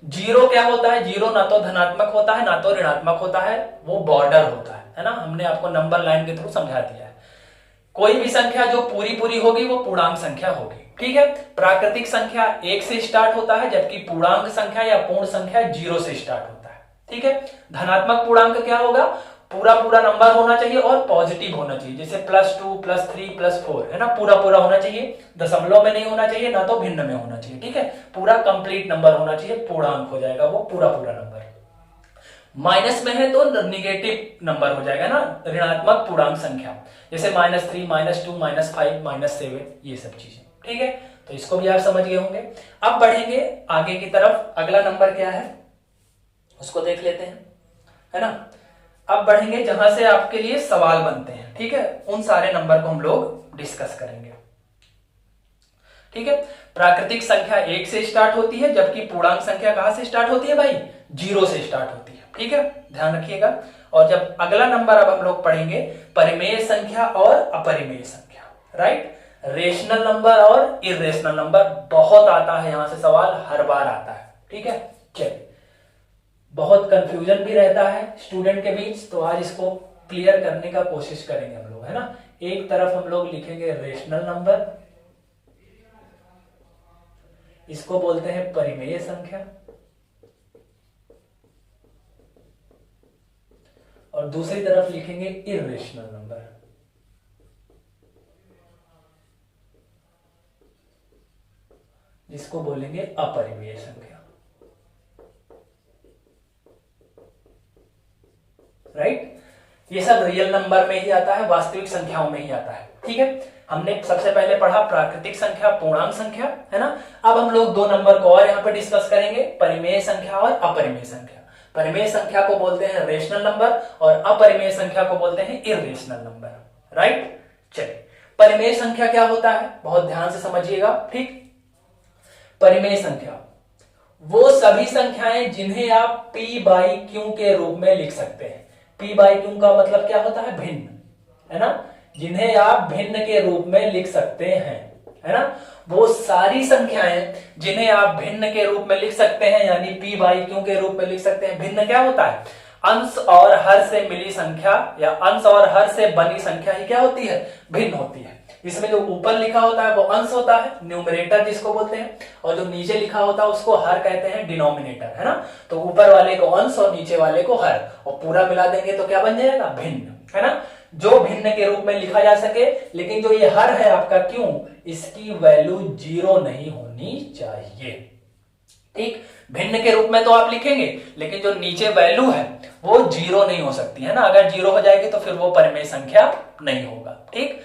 जीरो क्या होता है, जीरो ना तो धनात्मक होता है ना तो ऋणात्मक होता है, वो बॉर्डर होता है ना। हमने आपको नंबर लाइन के थ्रू समझा दिया है। कोई भी संख्या जो पूरी पूरी होगी वो पूर्णांक संख्या होगी, ठीक है। प्राकृतिक संख्या 1 से स्टार्ट होता है, जबकि पूर्णांक संख्या या पूर्ण संख्या 0 से स्टार्ट होता है, ठीक है। धनात्मक पूर्णांक क्या होगा, पूरा पूरा नंबर होना चाहिए और पॉजिटिव होना चाहिए, जैसे +2, +3, +4, है ना, पूरा पूरा होना चाहिए, दशमलव में नहीं होना चाहिए, ना तो भिन्न में होना चाहिए, ठीक है। पूरा कंप्लीट नंबर होना चाहिए, पूर्णांक हो जाएगा वो पूरा पूरा नंबर। माइनस में है तो निगेटिव नंबर हो जाएगा ना, ऋणात्मक पूर्णांक संख्या, जैसे -3, -2, -5, -7, ये सब चीजें, ठीक है। तो इसको भी आप समझ गए होंगे। अब बढ़ेंगे आगे की तरफ। अगला नंबर क्या है उसको देख लेते हैं, है ना। अब बढ़ेंगे जहां से आपके लिए सवाल बनते हैं, ठीक है। उन सारे नंबर को हम लोग डिस्कस करेंगे, ठीक है। प्राकृतिक संख्या 1 से स्टार्ट होती है, जबकि पूर्णांक संख्या कहां से स्टार्ट होती है भाई, 0 से स्टार्ट होती है, ठीक है, ध्यान रखिएगा। और जब अगला नंबर अब हम लोग पढ़ेंगे परिमेय संख्या और अपरिमेय संख्या, राइट। रेशनल नंबर और इरेशनल नंबर बहुत आता है, यहां से सवाल हर बार आता है, ठीक है। चलिए, बहुत कंफ्यूजन भी रहता है स्टूडेंट के बीच, तो आज इसको क्लियर करने का कोशिश करेंगे हम लोग, है ना। एक तरफ हम लोग लिखेंगे रेशनल नंबर, इसको बोलते हैं परिमेय संख्या, और दूसरी तरफ लिखेंगे इरेशनल नंबर, जिसको बोलेंगे अपरिमेय संख्या, राइट। ये सब रियल नंबर में ही आता है, वास्तविक संख्याओं में ही आता है, ठीक है। हमने सबसे पहले पढ़ा प्राकृतिक संख्या, पूर्णांक संख्या, है ना। अब हम लोग दो नंबर को और यहाँ पे डिस्कस करेंगे, परिमेय संख्या और अपरिमेय संख्या। परिमेय संख्या को बोलते हैं रेशनल नंबर और अपरिमेय संख्या को बोलते हैं इरेशनल नंबर, राइट। चलिए, परिमेय संख्या क्या होता है बहुत ध्यान से समझिएगा, ठीक। परिमेय संख्या वो सभी संख्याएं जिन्हें आप p/q के रूप में लिख सकते हैं। p/q का मतलब क्या होता है, भिन्न, है ना, जिन्हें आप भिन्न के रूप में लिख सकते हैं, है ना। वो सारी संख्याएं जिन्हें आप भिन्न के रूप में लिख सकते हैं, यानी p/q के रूप में लिख सकते हैं। भिन्न क्या होता है, अंश और हर से मिली संख्या या अंश और हर से बनी संख्या ही क्या होती है, भिन्न होती है। इसमें जो ऊपर लिखा होता है वो अंश होता है, न्यूमरेटर जिसको बोलते हैं, और जो नीचे लिखा होता है उसको हर कहते हैं, डिनोमिनेटर, है ना। तो ऊपर वाले को अंश और नीचे वाले को हर, और पूरा मिला देंगे तो क्या बन जाएगा, भिन्न, है ना। जो भिन्न के रूप में लिखा जा सके, लेकिन जो ये हर है आपका, क्यों, इसकी वैल्यू 0 नहीं होनी चाहिए। ठीक, भिन्न के रूप में तो आप लिखेंगे, लेकिन जो नीचे वैल्यू है वो 0 नहीं हो सकती, है ना। अगर 0 हो जाएगी तो फिर वो परिमेय संख्या नहीं होगा। ठीक,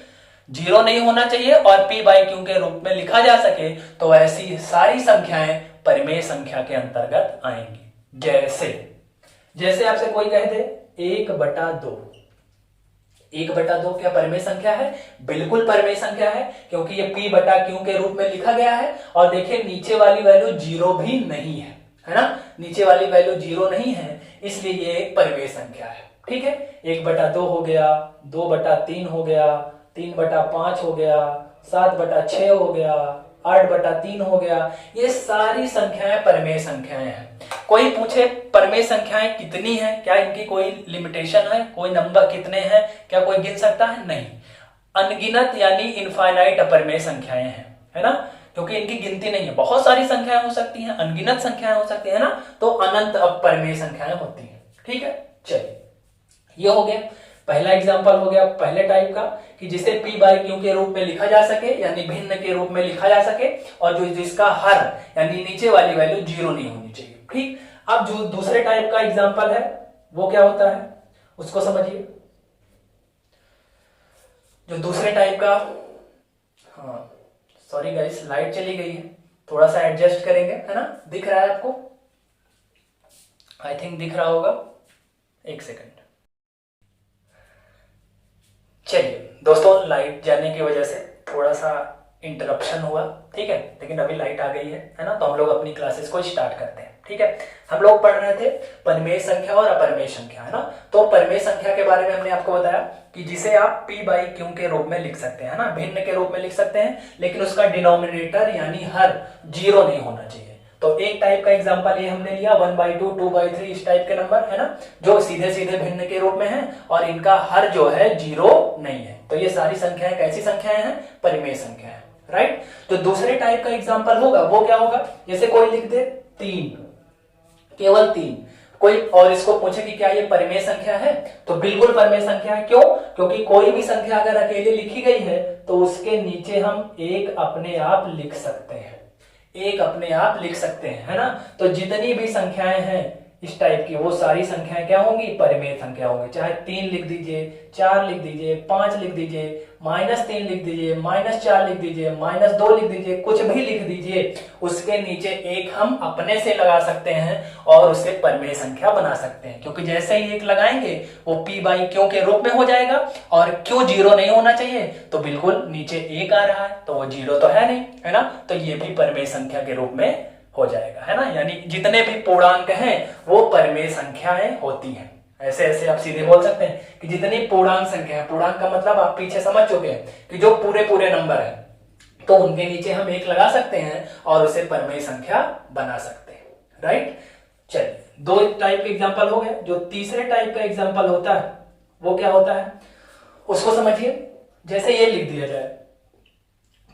0 नहीं होना चाहिए और p बाई क्यू के रूप में लिखा जा सके तो ऐसी सारी संख्याएं परिमेय संख्या के अंतर्गत आएंगी। जैसे आपसे कोई कह दे 1/2, 1/2 क्या परिमेय संख्या है? बिल्कुल परिमेय संख्या है, क्योंकि ये p बटा क्यू के रूप में लिखा गया है। और देखिए नीचे वाली वैल्यू 0 भी नहीं है ना, नीचे वाली वैल्यू 0 नहीं है, इसलिए ये एक परिमेय संख्या है। ठीक है, 1/2 हो गया, 2/3 हो गया, 3/5 हो गया, 7/6 हो गया, 8/3 हो गया। ये सारी संख्याएं परिमेय संख्याएं हैं। कोई पूछे परिमेय संख्याएं कितनी हैं, क्या इनकी कोई लिमिटेशन है, कोई नंबर कितने हैं, क्या कोई गिन सकता है? नहीं, अनगिनत यानी इनफाइनाइट अपरिमेय संख्याएं हैं, है ना, क्योंकि इनकी गिनती नहीं है। बहुत सारी संख्याएं हो सकती हैं, अनगिनत संख्याएं हो सकती है ना, तो अनंत अपरिमेय संख्याएं होती हैं। ठीक है, चलिए ये हो गया पहला एग्जांपल, हो गया पहले टाइप का, कि जिसे p बाई क्यू के रूप में लिखा जा सके, यानी भिन्न के रूप में लिखा जा सके, और जो जिसका हर यानी नीचे वाली वैल्यू 0 नहीं होनी चाहिए। ठीक, अब जो दूसरे टाइप का एग्जांपल है वो क्या होता है उसको समझिए। जो दूसरे टाइप का, हाँ सॉरी गाइस लाइट चली गई है, थोड़ा सा एडजस्ट करेंगे, है ना। दिख रहा है आपको? आई थिंक दिख रहा होगा, एक सेकंड। चलिए दोस्तों, लाइट जाने की वजह से थोड़ा सा इंटरप्शन हुआ, ठीक है, लेकिन अभी लाइट आ गई है ना, तो हम लोग अपनी क्लासेस को स्टार्ट करते हैं। ठीक है, हम लोग पढ़ रहे थे परिमेय संख्या और अपरिमेय संख्या, है ना। तो परिमेय संख्या के बारे में हमने आपको बताया कि जिसे आप p बाई क्यू के रूप में लिख सकते हैं, है ना, भिन्न के रूप में लिख सकते हैं, लेकिन उसका डिनोमिनेटर यानी हर 0 नहीं होना चाहिए। तो एक टाइप का एग्जांपल ये हमने लिया 1/2, 2/3, इस टाइप के नंबर, है ना, जो सीधे सीधे भिन्न के रूप में है और इनका हर जो है 0 नहीं है। तो ये सारी संख्याएं कैसी संख्याएं हैं? परिमेय संख्याएं, राइट। तो दूसरे टाइप का एग्जांपल होगा वो क्या होगा, जैसे कोई लिख दे 3, केवल 3, कोई और इसको पूछे कि क्या ये परिमेय संख्या है, तो बिल्कुल परिमेय संख्या है। क्यों? क्योंकि कोई भी संख्या अगर अकेले लिखी गई है तो उसके नीचे हम एक अपने आप लिख सकते हैं, एक अपने आप लिख सकते हैं, है ना। तो जितनी भी संख्याएं हैं इस टाइप की, वो सारी संख्याएं क्या होंगी? परिमेय संख्या होंगी। चाहे 3 लिख दीजिए, 4 लिख दीजिए, 5 लिख दीजिए, -3 लिख दीजिए, -4 लिख दीजिए, -2 लिख दीजिए, कुछ भी लिख दीजिए, उसके नीचे एक हम अपने से लगा सकते हैं और उसे परिमेय संख्या बना सकते हैं। क्योंकि जैसे ही एक लगाएंगे वो p बाई क्यू के रूप में हो जाएगा, और क्यों 0 नहीं होना चाहिए, तो बिल्कुल नीचे 1 आ रहा है तो वो 0 तो है नहीं, है ना, तो ये भी परिमेय संख्या के रूप में हो जाएगा, है ना। यानी जितने भी पूर्णांक हैं वो परिमेय संख्याएं होती हैं। ऐसे ऐसे आप सीधे बोल सकते हैं कि जितनी पूर्णांक संख्या है, पूर्णांक का मतलब आप पीछे समझ चुके हैं कि जो पूरे पूरे नंबर है, तो उनके नीचे हम एक लगा सकते हैं और उसे परिमेय संख्या बना सकते हैं, राइट। चलिए, 2 टाइप के एग्जांपल हो गए। जो तीसरे टाइप का एग्जांपल होता है वो क्या होता है उसको समझिए। जैसे ये लिख दिया जाए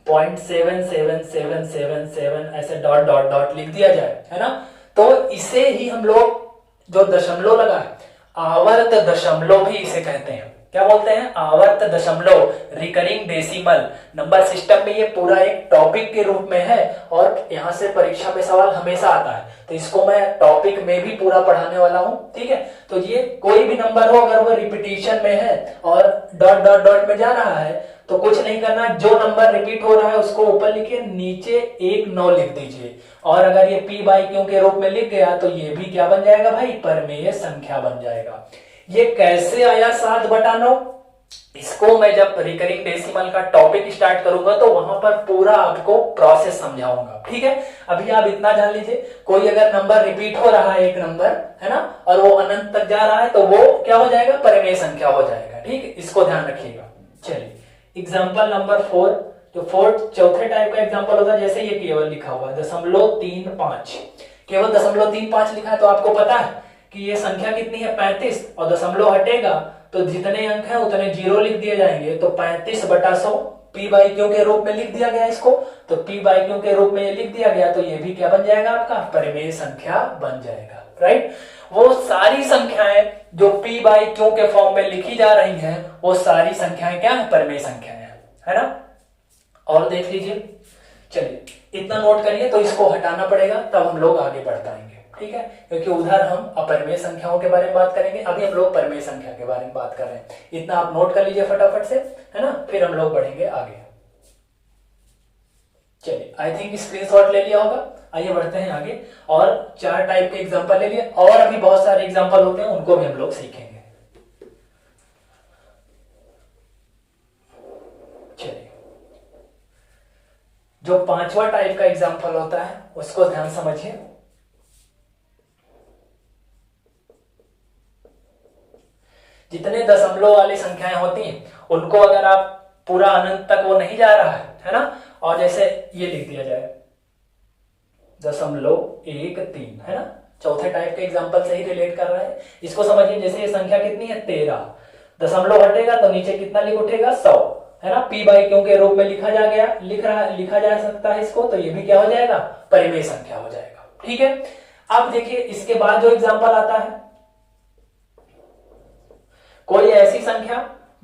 0.77777 ऐसे डॉट डॉट डॉट लिख दिया जाए, है ना, तो इसे ही हम लोग जो दशमलव लगा है, आवर्त दशमलव भी इसे कहते हैं। क्या बोलते हैं? आवर्त दशमलव, रिकरिंग डेसिमल। नंबर सिस्टम में ये पूरा एक टॉपिक के रूप में है और यहाँ से परीक्षा में सवाल हमेशा आता है, तो इसको मैं टॉपिक में भी पूरा पढ़ाने वाला हूँ, ठीक है। तो ये कोई भी नंबर हो, अगर वो रिपीटिशन में है और डॉट डॉट डॉट में जा रहा है, तो कुछ नहीं करना, जो नंबर रिपीट हो रहा है उसको ऊपर लिखिए, नीचे 1 9 लिख दीजिए, और अगर ये p बाई क्यू के रूप में लिख गया तो ये भी क्या बन जाएगा भाई? परिमेय संख्या बन जाएगा। ये कैसे आया 7/9? इसको मैं जब रिकरिंग डेसिमल का टॉपिक स्टार्ट करूंगा तो वहां पर पूरा आपको प्रोसेस समझाऊंगा, ठीक है। अभी आप इतना जान लीजिए, कोई अगर नंबर रिपीट हो रहा है, एक नंबर, है ना, और वो अनंत तक जा रहा है, तो वो क्या हो जाएगा? परिमेय संख्या हो जाएगा, ठीक है, इसको ध्यान रखिएगा। चलिए, एग्जाम्पल नंबर 4, जो चौथे टाइप का एग्जाम्पल होता है, जैसे ये केवल लिखा हुआ है 0.35, केवल 0.35 लिखा है, तो आपको पता है कि ये संख्या कितनी है? 35, और दशमलव हटेगा तो जितने अंक हैं उतने 0 लिख दिए जाएंगे, तो 35/100, P बाई क्यू के रूप में लिख दिया गया इसको, तो P बाई क्यू के रूप में ये लिख दिया गया, तो ये भी क्या बन जाएगा आपका परिमेय संख्या बन जाएगा, राइट। वो सारी संख्याएं जो P बाई क्यू के फॉर्म में लिखी जा रही हैं वो सारी संख्याएं क्या है, परिमेय संख्याएं है ना। और देख लीजिए, चलिए इतना नोट करिए, तो इसको हटाना पड़ेगा तब हम लोग आगे बढ़ पाएंगे, ठीक है, क्योंकि उधर हम अपरिमेय संख्याओं के बारे में बात करेंगे, अभी हम लोग परिमेय संख्या के बारे में बात कर रहे हैं। इतना आप नोट कर लीजिए फटाफट से, है ना, फिर हम लोग बढ़ेंगे आगे। चलिए आई थिंक स्क्रीनशॉट ले लिया होगा, आइए बढ़ते हैं आगे। और 4 टाइप के एग्जांपल ले लिए, और अभी बहुत सारे एग्जांपल होते हैं, उनको भी हम लोग सीखेंगे। चलिए, जो 5वां टाइप का एग्जांपल होता है उसको ध्यान समझिए। जितने दशमलव वाली संख्याएं होती हैं उनको अगर आप पूरा अनंत तक वो नहीं जा रहा है ना, और जैसे ये लिख दिया जाए 0.13, है ना, चौथे टाइप के एग्जांपल से ही रिलेट कर रहा है, इसको समझिए। जैसे ये संख्या कितनी है 13, दशमलव हटेगा तो नीचे कितना लिख उठेगा 100, है ना, P बाई क्यू के रूप में लिखा जा सकता है इसको, तो ये भी क्या हो जाएगा, परिमेय संख्या हो जाएगा, ठीक है। अब देखिए इसके बाद जो एग्जांपल आता है, कोई ऐसी संख्या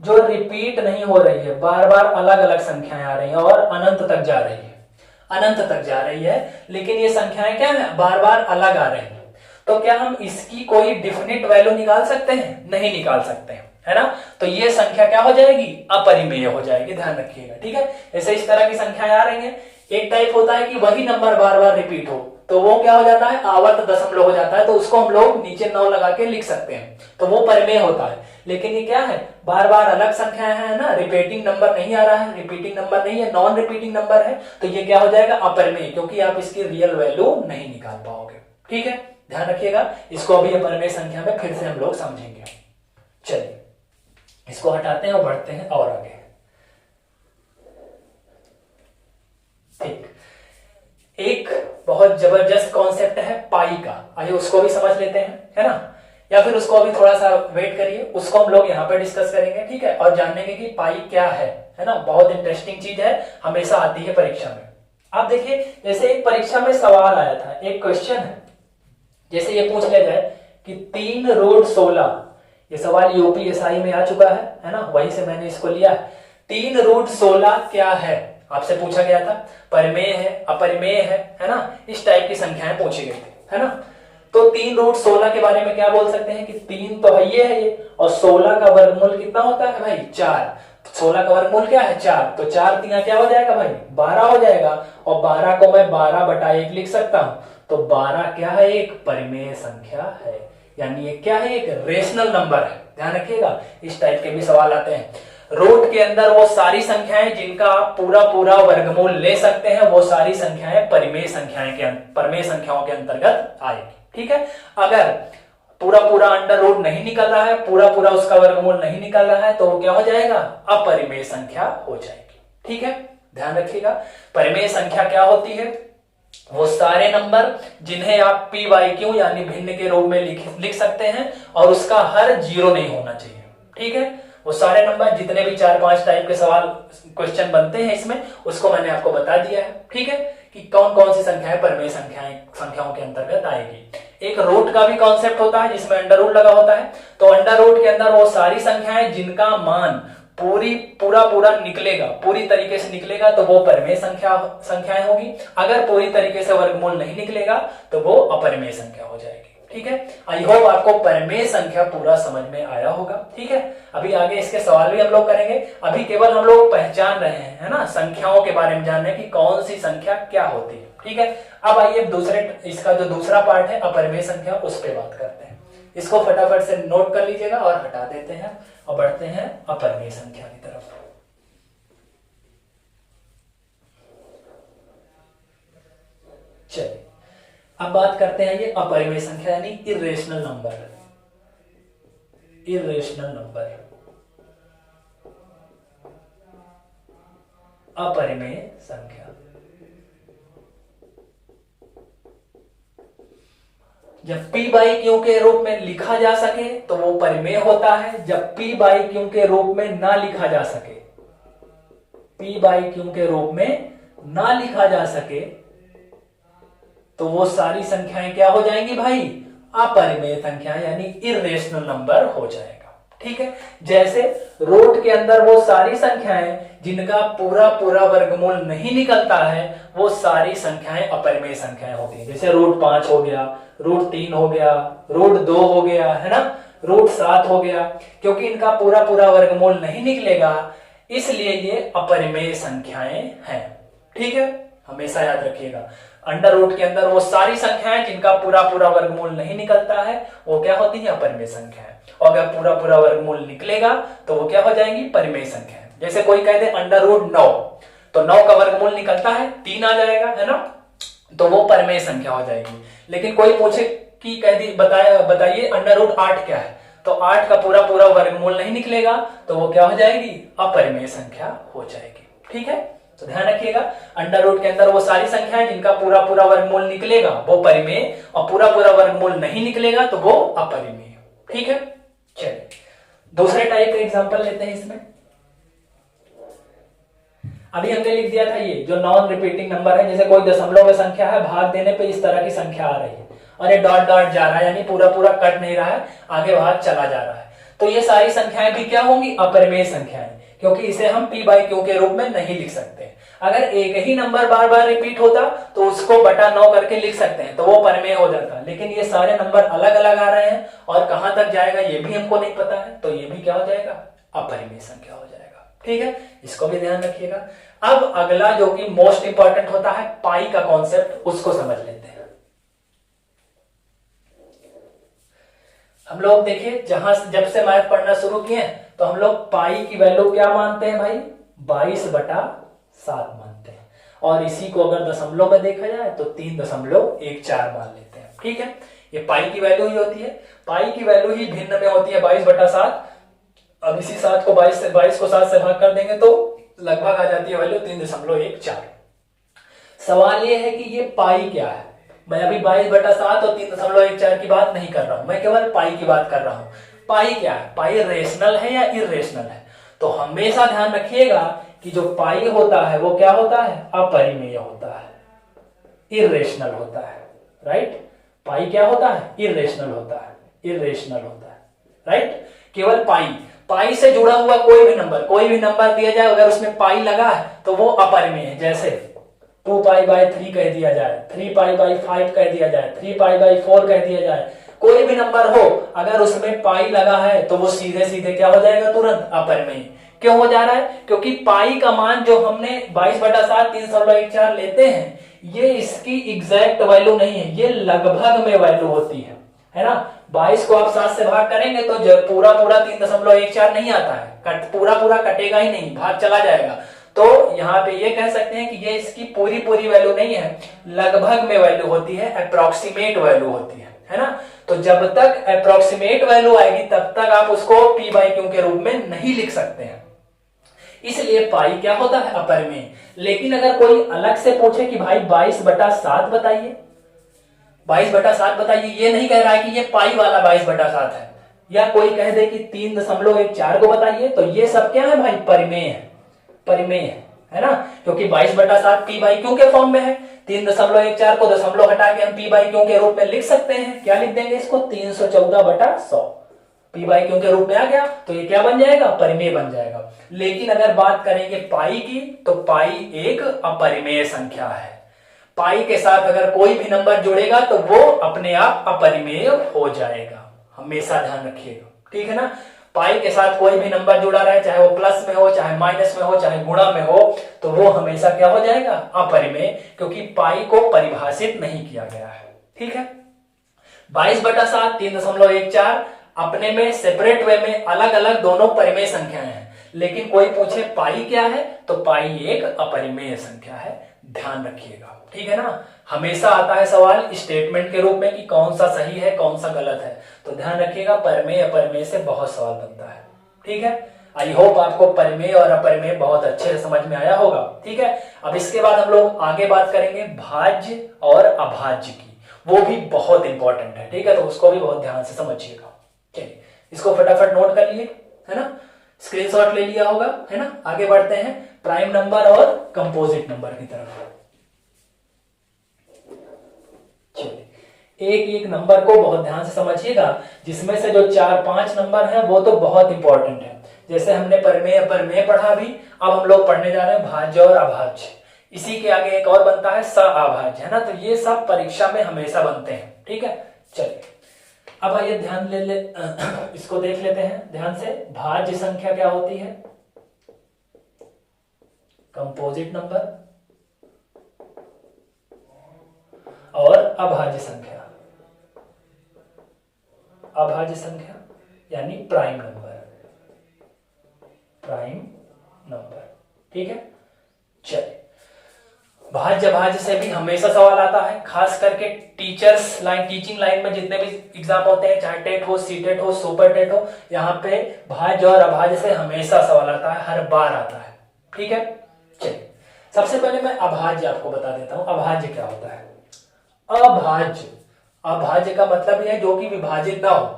जो रिपीट नहीं हो रही है, बार बार अलग अलग संख्याएं आ रही हैं और अनंत तक जा रही है, अनंत तक जा रही है, लेकिन ये संख्याएं क्या है, बार बार अलग आ रही हैं, तो क्या हम इसकी कोई डिफिनिट वैल्यू निकाल सकते हैं, नहीं निकाल सकते हैं, है ना, तो ये संख्या क्या हो जाएगी, अपरिमेय हो जाएगी, ध्यान रखिएगा, ठीक है। जैसे इस तरह की संख्याएं आ रही हैं, एक टाइप होता है कि वही नंबर बार बार रिपीट हो, तो वो क्या हो जाता है, आवर्त दशमलव हो जाता है, तो उसको हम लोग नीचे 9 लगा के लिख सकते हैं, तो वो परिमेय होता है। लेकिन ये क्या है, बार बार अलग संख्याएं हैं ना, रिपीटिंग नंबर नहीं आ रहा है, रिपीटिंग नंबर नहीं है, नॉन रिपीटिंग नंबर है, तो ये क्या हो जाएगा, अपरिमेय, क्योंकि आप इसकी रियल वैल्यू नहीं निकाल पाओगे, ठीक है, ध्यान रखिएगा। इसको अभी अपरिमेय संख्या में फिर से हम लोग समझेंगे। चलिए इसको हटाते हैं और बढ़ते हैं और आगे, ठीक। एक बहुत जबरदस्त कॉन्सेप्ट है पाई का, आइए उसको भी समझ लेते हैं, है ना, या फिर उसको अभी थोड़ा सा वेट करिए, उसको हम लोग यहाँ पे डिस्कस करेंगे, ठीक है, और जानेंगे कि पाई क्या है ना, बहुत इंटरेस्टिंग चीज है, हमेशा आती है परीक्षा में। आप देखिए, जैसे एक परीक्षा में सवाल आया था, एक क्वेश्चन है, जैसे ये पूछ लिया जाए कि 3 रूट 16, ये सवाल यूपीएसआई में आ चुका है ना, वहीं से मैंने इसको लिया है। 3 रूट 16 क्या है, आपसे पूछा गया था, परिमेय है, अपरिमेय है ना, इस टाइप की संख्याएं पूछी गई थी, है ना। तो 3 रूट 16 के बारे में क्या बोल सकते हैं कि 3 तो है ये, और 16 का वर्गमूल कितना होता है भाई, 4, 16 का वर्गमूल क्या है 4, तो 4 3 क्या हो जाएगा भाई, 12 हो जाएगा, और 12 को मैं 12/1 लिख सकता हूं, तो 12 क्या है, एक परिमेय संख्या है, यानी ये क्या है, एक रेशनल नंबर है, ध्यान रखिएगा। इस टाइप के भी सवाल आते हैं। रूट के अंदर वो सारी संख्याएं जिनका आप पूरा पूरा वर्गमूल ले सकते हैं, वो सारी संख्याएं परिमेय संख्याओं के अंतर्गत आएगी, ठीक है। अगर पूरा पूरा अंडर रूट नहीं निकल रहा है, पूरा पूरा उसका वर्गमूल नहीं निकल रहा है, तो वो क्या हो जाएगा, अपरिमेय संख्या हो जाएगी, ठीक है, ध्यान रखिएगा। परिमेय संख्या क्या होती है, वो सारे नंबर जिन्हें आप P बाई क्यू यानी भिन्न के रूप में लिख सकते हैं, और उसका हर 0 नहीं होना चाहिए, ठीक है। वो सारे नंबर, जितने भी 4-5 टाइप के सवाल क्वेश्चन बनते हैं इसमें, उसको मैंने आपको बता दिया है, ठीक है, कि कौन कौन सी संख्याएं परिमेय संख्याओं के अंतर्गत आएगी। एक रूट का भी कॉन्सेप्ट होता है जिसमें अंडर रूट लगा होता है, तो अंडर रूट के अंदर वो सारी संख्याएं जिनका मान पूरा निकलेगा, पूरी तरीके से निकलेगा, तो वो परिमेय संख्याएं होगी। अगर पूरी तरीके से वर्गमूल नहीं निकलेगा तो वो अपरिमेय संख्या हो जाएगी, ठीक है। आई होप आपको परिमेय संख्या पूरा समझ में आया होगा, ठीक है। अभी आगे इसके सवाल भी हम लोग करेंगे, अभी केवल हम लोग पहचान रहे हैं, है ना, संख्याओं के बारे में जानने की कौन सी संख्या क्या होती है, ठीक है। अब आइए इसका जो दूसरा पार्ट है अपरिमेय संख्या, उस पर बात करते हैं। इसको फटाफट से नोट कर लीजिएगा और हटा देते हैं और बढ़ते हैं अपरिमेय संख्या की तरफ। चलिए अब बात करते हैं ये अपरिमेय संख्या यानी इर्रेशनल नंबर, अपरिमेय संख्या। जब P बाई क्यू के रूप में लिखा जा सके तो वो परिमेय होता है, जब P बाई क्यू के रूप में ना लिखा जा सके p/q के रूप में ना लिखा जा सके तो वो सारी संख्याएं क्या हो जाएंगी भाई, अपरिमेय संख्या यानी इर्रेशनल नंबर हो जाएगा। ठीक है, जैसे रूट के अंदर वो सारी संख्याएं जिनका पूरा पूरा वर्गमूल नहीं निकलता है वो सारी संख्याएं अपरिमेय संख्याएं होती हैं। जैसे √5 हो गया, √3 हो गया, √2 हो गया, है ना, √7 हो गया, क्योंकि इनका पूरा पूरा वर्गमूल नहीं निकलेगा इसलिए ये अपरिमेय संख्याएं हैं। ठीक है, हमेशा याद रखिएगा अंडर रूट के अंदर वो सारी संख्याएं जिनका पूरा पूरा वर्गमूल नहीं निकलता है वो क्या होती है, अपरिमेय संख्याएं। और अगर पूरा पूरा वर्गमूल निकलेगा तो वो क्या हो जाएंगी, परिमेय संख्याएं। जैसे कोई कह दे √9 तो 9 का वर्गमूल निकलता है 3 आ जाएगा, है ना, तो वो परिमेय संख्या हो जाएगी। लेकिन कोई पूछे कि कह दी बताइए √8 क्या है, तो 8 का पूरा पूरा वर्गमूल नहीं निकलेगा तो वो क्या हो जाएगी, अपरिमेय संख्या हो जाएगी। ठीक है, तो ध्यान रखिएगा अंडर रूट के अंदर वो सारी संख्याएं जिनका पूरा पूरा वर्गमूल निकलेगा वो परिमेय और पूरा पूरा वर्गमूल नहीं निकलेगा तो वो अपरिमेय। ठीक है, चलिए दूसरे टाइप का एग्जांपल लेते हैं। इसमें अभी हमने लिख दिया था ये जो नॉन रिपीटिंग नंबर है, जैसे कोई दशमलव में संख्या है, भाग देने पे इस तरह की संख्या आ रही है और ये डॉट डॉट जा रहा है यानी पूरा पूरा कट नहीं रहा है, आगे भाग चला जा रहा है, तो ये सारी संख्याएं भी क्या होंगी, अपरिमेय संख्याएं, क्योंकि इसे हम p/q के रूप में नहीं लिख सकते। अगर एक ही नंबर बार बार रिपीट होता तो उसको बटा 9 करके लिख सकते हैं तो वो परिमेय हो जाता, लेकिन ये सारे नंबर अलग अलग आ रहे हैं और कहां तक जाएगा ये भी हमको नहीं पता है, तो ये भी क्या हो जाएगा, अपरिमेय संख्या हो जाएगा। ठीक है, इसको भी ध्यान रखिएगा। अब अगला जो कि मोस्ट इंपॉर्टेंट होता है पाई का कॉन्सेप्ट, उसको समझ लेते हैं। हम लोग देखिए जब से मैथ पढ़ना शुरू किए तो हम लोग पाई की वैल्यू क्या मानते हैं भाई, 22/7 मानते हैं, और इसी को अगर दशमलव में देखा जाए तो 3.14 मान लेते हैं। ठीक है, ये पाई की वैल्यू ही होती है, पाई की वैल्यू ही भिन्न में होती है 22/7। अब इसी 7 को 22 को 7 से भाग कर देंगे तो लगभग आ जाती है वैल्यू 3.14। सवाल ये है कि ये पाई क्या है, मैं अभी 22/7 और 3.14 की बात नहीं कर रहा हूं, मैं केवल पाई की बात कर रहा हूं। पाई क्या है, पाई रेशनल है या इर्रेशनल है, तो हमेशा ध्यान रखिएगा कि जो पाई होता है वो क्या होता है, अपरिमेय होता है, इर्रेशनल होता है। राइट, पाई क्या होता है, इर्रेशनल होता है, इर्रेशनल होता है। राइट, केवल पाई से जुड़ा हुआ कोई भी नंबर दिया जाए अगर उसमें पाई लगा है तो वो अपरिमेय है। जैसे 2π/3 कह दिया जाए, 3π/5 कह दिया जाए, 3π/4 कह दिया जाए, कोई भी नंबर हो अगर उसमें पाई लगा है तो वो सीधे सीधे क्या हो जाएगा, तुरंत अपरिमेय। क्यों हो जा रहा है, क्योंकि पाई का मान जो हमने 22/7 3.14 लेते हैं ये इसकी एग्जैक्ट वैल्यू नहीं है, ये लगभग में वैल्यू होती है ना। 22 को आप 7 से भाग करेंगे तो पूरा पूरा 3.14 नहीं आता है, पूरा पूरा कटेगा ही नहीं, भाग चला जाएगा। तो यहाँ पे ये कह सकते हैं कि ये इसकी पूरी पूरी वैल्यू नहीं है, लगभग में वैल्यू होती है, अप्रोक्सीमेट वैल्यू होती है ना। तो जब तक अप्रोक्सीमेट वैल्यू आएगी तब तक आप उसको p/q के रूप में नहीं लिख सकते हैं, इसलिए पाई क्या होता है, अपरिमेय। लेकिन अगर कोई अलग से पूछे कि भाई 22/7 बताइए, 22/7 बताइए, ये नहीं कह रहा है कि ये पाई वाला 22/7 है, या कोई कह दे कि 3.14 को बताइए, तो ये सब क्या है भाई, परिमेय है, परिमेय है ना, क्योंकि 22/7 p/q के फॉर्म में है। 3.14 को दशमलव हटा के हम p/q के रूप में लिख सकते हैं, क्या लिख देंगे इसको, 314/100 p/q के रूप में आ गया, तो ये क्या बन जाएगा, परिमेय बन जाएगा। लेकिन अगर बात करेंगे पाई की तो पाई एक अपरिमेय संख्या है, पाई के साथ अगर कोई भी नंबर जुड़ेगा तो वो अपने आप अपरिमेय हो जाएगा, हमेशा ध्यान रखिएगा। ठीक है ना, पाई के साथ कोई भी नंबर जुड़ा रहे, चाहे वो प्लस में हो, चाहे माइनस में हो, चाहे गुणा में हो, तो वो हमेशा क्या हो जाएगा, अपरिमेय, क्योंकि पाई को परिभाषित नहीं किया गया है। ठीक है, 22/7 3.14 अपने में सेपरेट वे में अलग अलग दोनों परिमेय संख्याएं हैं, लेकिन कोई पूछे पाई क्या है तो पाई एक अपरिमेय संख्या है, ध्यान रखिएगा। ठीक है ना, हमेशा आता है सवाल स्टेटमेंट के रूप में कि कौन सा सही है कौन सा गलत है, तो ध्यान रखिएगा परिमेय अपरिमेय से बहुत सवाल बनता है। ठीक है, आई होप आपको परिमेय और अपरिमेय बहुत अच्छे से समझ में आया होगा। ठीक है, अब इसके बाद हम लोग आगे बात करेंगे भाज्य और अभाज्य की, वो भी बहुत इंपॉर्टेंट है। ठीक है, तो उसको भी बहुत ध्यान से समझिएगा। चलिए इसको फटाफट नोट कर लिए, है ना। स्क्रीनशॉट ले लिया होगा, है ना। आगे बढ़ते हैं प्राइम नंबर और कंपोजिट नंबर की तरफ। चलिए एक एक नंबर को बहुत ध्यान से समझिएगा, जिसमें से जो 4-5 नंबर हैं वो तो बहुत इंपॉर्टेंट है। जैसे हमने परमेय परमेय पढ़ा भी, अब हम लोग पढ़ने जा रहे हैं भाज्य और अभाज्य। इसी के आगे एक और बनता है सअभाज्य, है ना। तो ये सब परीक्षा में हमेशा बनते हैं, ठीक है। चलिए अब आइए ध्यान ले इसको देख लेते हैं ध्यान से। भाज्य संख्या क्या होती है, कंपोजिट नंबर, और अभाज्य संख्या, अभाज्य संख्या यानी प्राइम नंबर, प्राइम नंबर, ठीक है। चलिए भाज्य भाज्य से भी हमेशा सवाल आता है, खास करके टीचर्स लाइन, टीचिंग लाइन में जितने भी एग्जाम होते हैं, चाहे टेट हो, सीटेट हो, सुपर टेट हो, यहाँ पे भाज्य और अभाज्य से हमेशा सवाल आता है, हर बार आता है, ठीक है। चलिए सबसे पहले मैं अभाज्य आपको बता देता हूं, अभाज्य क्या होता है। अभाज्य, अभाज्य का मतलब यह है जो कि विभाजित ना हो।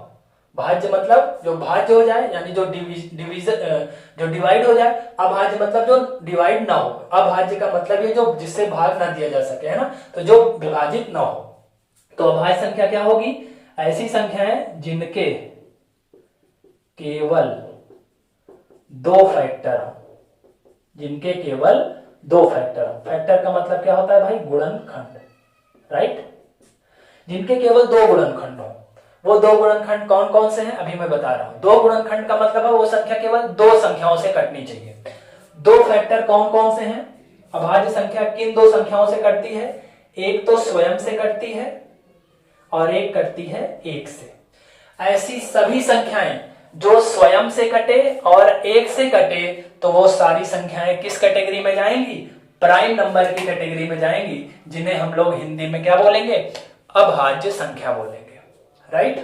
भाज्य मतलब जो भाज्य हो जाए, यानी जो जो डिवाइड हो जाए। अभाज्य मतलब जो डिवाइड ना हो। अभाज्य का मतलब ये जो जिससे भाग ना दिया जा सके, है ना, तो जो विभाजित ना हो। तो अभाज्य संख्या क्या होगी, ऐसी संख्याएं जिनके केवल 2 फैक्टर हो, जिनके केवल 2 फैक्टर हो। फैक्टर का मतलब क्या होता है भाई, गुणनखंड, राइट। जिनके केवल 2 गुणनखंड हो। वो 2 गुणनखंड कौन कौन से हैं अभी मैं बता रहा हूं। 2 गुणनखंड का मतलब है वो संख्या केवल 2 संख्याओं से कटनी चाहिए। 2 फैक्टर कौन कौन से हैं, अभाज्य संख्या किन 2 संख्याओं से कटती है, एक तो स्वयं से कटती है और एक कटती है 1 से। ऐसी सभी संख्याएं जो स्वयं से कटे और 1 से कटे, तो वो सारी संख्याएं किस कैटेगरी में जाएंगी, प्राइम नंबर की कैटेगरी में जाएंगी, जिन्हें हम लोग हिंदी में क्या बोलेंगे, अभाज्य संख्या बोलेंगे, राइट,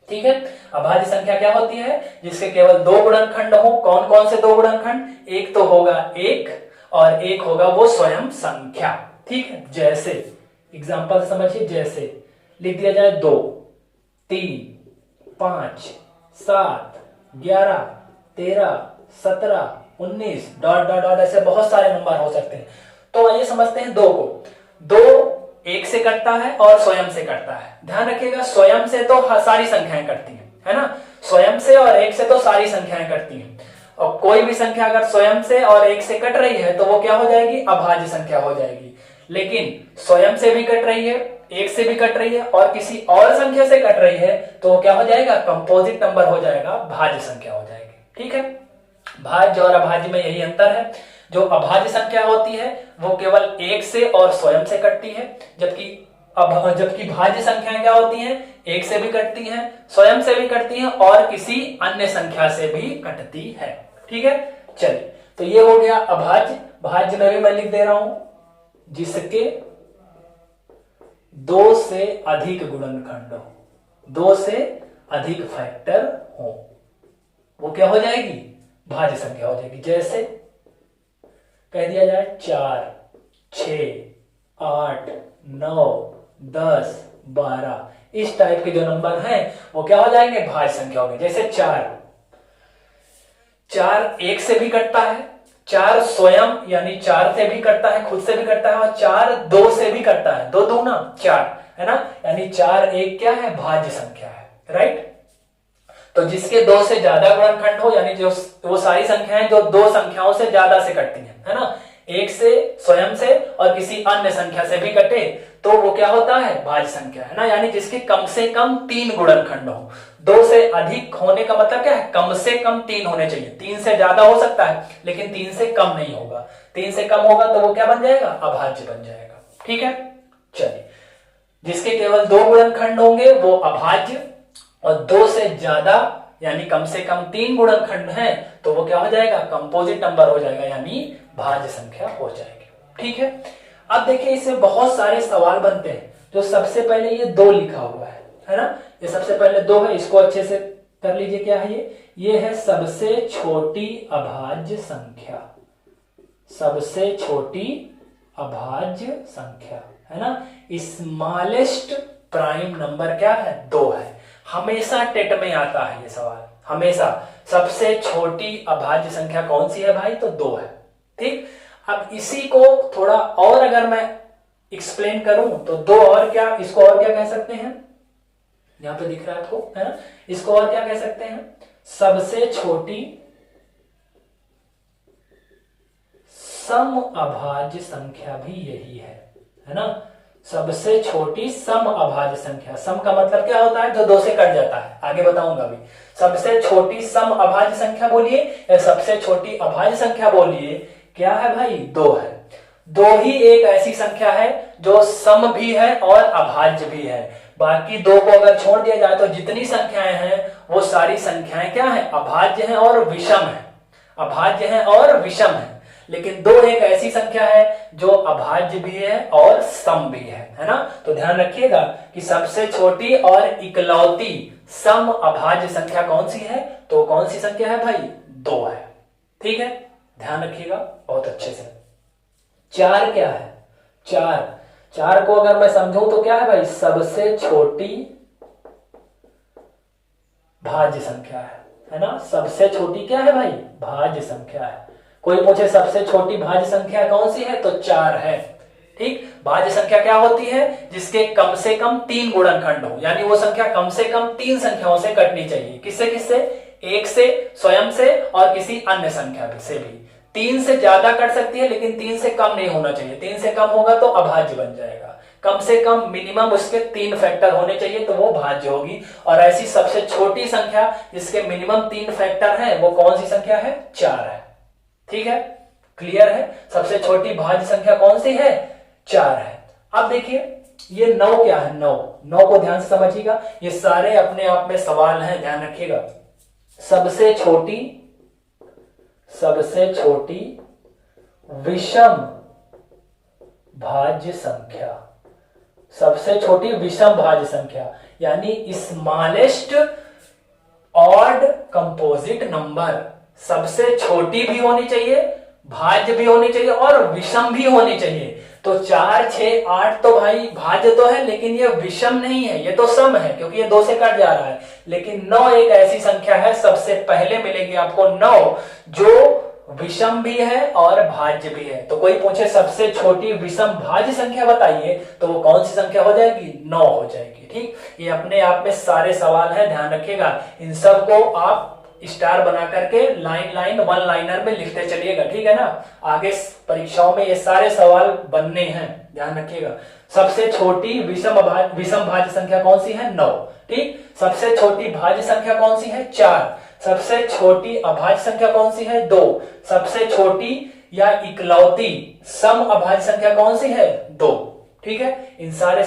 ठीक है। अभाज्य संख्या क्या होती है, जिसके केवल 2 गुणनखंड हो। कौन कौन से 2 गुणनखंड, एक तो होगा 1 और एक होगा वो स्वयं संख्या, ठीक है। जैसे एग्जांपल समझिए, जैसे लिख दिया जाए 2, 3, 5, 7, 11, 13, 17, 19 डॉट डॉट डॉट, ऐसे बहुत सारे नंबर हो सकते हैं। तो आइए समझते हैं 2 को। 2 1 से कटता है और स्वयं से कटता है। ध्यान रखिएगा, स्वयं से तो सारी संख्याएं कटती हैं, है ना। स्वयं से और 1 से तो सारी संख्याएं कटती हैं। और कोई भी संख्या अगर स्वयं से और 1 से कट रही है तो वो क्या हो जाएगी, अभाज्य संख्या हो जाएगी। लेकिन स्वयं से भी कट रही है, 1 से भी कट रही है और किसी और संख्या से कट रही है, तो वो क्या हो जाएगा, कंपोजिट नंबर हो जाएगा, भाज्य संख्या हो जाएगी, ठीक है। भाज्य और अभाज्य में यही अंतर है। जो अभाज्य संख्या होती है वो केवल 1 से और स्वयं से कटती है, जबकि भाज्य संख्याएं क्या होती हैं, 1 से भी कटती हैं, स्वयं से भी कटती हैं और किसी अन्य संख्या से भी कटती है, ठीक है। चलिए तो ये हो गया अभाज्य। भाज्य में भी मैं लिख दे रहा हूं, जिसके 2 से अधिक गुणनखंड हो, 2 से अधिक फैक्टर हो, वो क्या हो जाएगी, भाज्य संख्या हो जाएगी। जैसे कह दिया जाए 4, 6, 8, 9, 10, 12, इस टाइप के जो नंबर हैं वो क्या हो जाएंगे, भाज्य संख्या होगी। जैसे 4 1 से भी कटता है, 4 स्वयं यानी 4 से भी कटता है, खुद से भी कटता है, और 4 2 से भी कटता है, 2 दूना 4, है ना। यानी 4 1 क्या है, भाज्य संख्या है, राइट। तो जिसके 2 से ज्यादा गुणनखंड हो, यानी जो वो सारी संख्याएं जो 2 संख्याओं से ज्यादा से कटती हैं, है ना, 1 से, स्वयं से और किसी अन्य संख्या से भी कटे, तो वो क्या होता है, भाज्य संख्या, है ना। यानी जिसके कम से कम 3 गुणनखंड हो। 2 से अधिक होने का मतलब क्या है, कम से कम 3 होने चाहिए। 3 से ज्यादा हो सकता है लेकिन 3 से कम नहीं होगा। 3 से कम होगा तो वो क्या बन जाएगा, अभाज्य बन जाएगा, ठीक है। चलिए जिसके केवल 2 गुणनखंड होंगे वो अभाज्य, और 2 से ज्यादा यानी कम से कम 3 गुणनखंड हैं तो वो क्या हो जाएगा, कंपोजिट नंबर हो जाएगा, यानी भाज्य संख्या हो जाएगी, ठीक है। अब देखिए इसमें बहुत सारे सवाल बनते हैं। जो सबसे पहले ये 2 लिखा हुआ है ना, ये सबसे पहले 2 है, इसको अच्छे से कर लीजिए। क्या है ये है सबसे छोटी अभाज्य संख्या, सबसे छोटी अभाज्य संख्या, है ना। स्मॉलेस्ट प्राइम नंबर क्या है, 2 है। हमेशा टेट में आता है ये सवाल, हमेशा सबसे छोटी अभाज्य संख्या कौन सी है भाई? तो 2 है। ठीक, अब इसी को थोड़ा और अगर मैं एक्सप्लेन करूं तो 2 और क्या, इसको और क्या कह सकते हैं? यहां पे दिख रहा है आपको, है ना? इसको और क्या कह सकते हैं? सबसे छोटी सम अभाज्य संख्या भी यही है ना? सबसे छोटी सम अभाज्य संख्या। सम का मतलब क्या होता है? जो 2 से कट जाता है, आगे बताऊंगा अभी। सबसे छोटी सम अभाज्य संख्या बोलिए या सबसे छोटी अभाज्य संख्या बोलिए, क्या है भाई? 2 है। 2 ही एक ऐसी संख्या है जो सम भी है और अभाज्य भी है। बाकी 2 को अगर छोड़ दिया जाए तो जितनी संख्याएं हैं वो सारी संख्याएं क्या है? अभाज्य हैं और विषम है। अभाज्य हैं और विषम है। लेकिन 2 एक ऐसी संख्या है जो अभाज्य भी है और सम भी है ना? तो ध्यान रखिएगा कि सबसे छोटी और इकलौती सम अभाज्य संख्या कौन सी है? तो कौन सी संख्या है भाई? 2 है। ठीक है, ध्यान रखिएगा बहुत अच्छे से। 4 क्या है? 4 को अगर मैं समझूं तो क्या है भाई? सबसे छोटी भाज्य संख्या है ना? सबसे छोटी क्या है भाई? भाज्य संख्या है। कोई पूछे सबसे छोटी भाज्य संख्या कौन सी है? तो 4 है। ठीक, भाज्य संख्या क्या होती है? जिसके कम से कम 3 गुणनखंड हो, यानी वो संख्या कम से कम 3 संख्याओं से कटनी चाहिए। किससे किससे? 1 से, स्वयं से और किसी अन्य संख्या से भी। 3 से ज्यादा कट सकती है लेकिन 3 से कम नहीं होना चाहिए। 3 से कम होगा तो अभाज्य बन जाएगा। कम से कम मिनिमम उसके 3 फैक्टर होने चाहिए तो वो भाज्य होगी। और ऐसी सबसे छोटी संख्या जिसके मिनिमम 3 फैक्टर है वो कौन सी संख्या है? 4 है। ठीक है, क्लियर है? सबसे छोटी भाज्य संख्या कौन सी है? 4 है। अब देखिए ये 9 क्या है? 9 को ध्यान से समझिएगा, ये सारे अपने आप में सवाल हैं, ध्यान रखिएगा। सबसे छोटी विषम भाज्य संख्या, सबसे छोटी विषम भाज्य संख्या यानी स्मॉलेस्ट ऑड कंपोजिट नंबर। सबसे छोटी भी होनी चाहिए, भाज्य भी होनी चाहिए और विषम भी होनी चाहिए। तो 4, 6, 8 तो भाई भाज्य तो है लेकिन ये विषम नहीं है, ये तो सम है क्योंकि ये 2 से कट जा रहा है। लेकिन 9 एक ऐसी संख्या है, सबसे पहले मिलेगी आपको 9, जो विषम भी है और भाज्य भी है। तो कोई पूछे सबसे छोटी विषम भाज्य संख्या बताइए तो वो कौन सी संख्या हो जाएगी? 9 हो जाएगी। ठीक, ये अपने आप में सारे सवाल हैं, ध्यान रखिएगा। इन सब को आप स्टार बना करके लाइन वन लाइनर में लिखते चलिएगा। ठीक है ना? आगे परीक्षाओं में ये सारे सवाल बनने हैं, ध्यान रखिएगा। सबसे छोटी विषम भाज्य संख्या कौन सी है? 9। ठीक, सबसे छोटी भाज्य संख्या कौन सी है? 4। सबसे छोटी अभाज्य संख्या कौन सी है? 2। सबसे छोटी या इकलौती सम अभाज्य संख्या कौन सी है? 2। ठीक है, इन सारे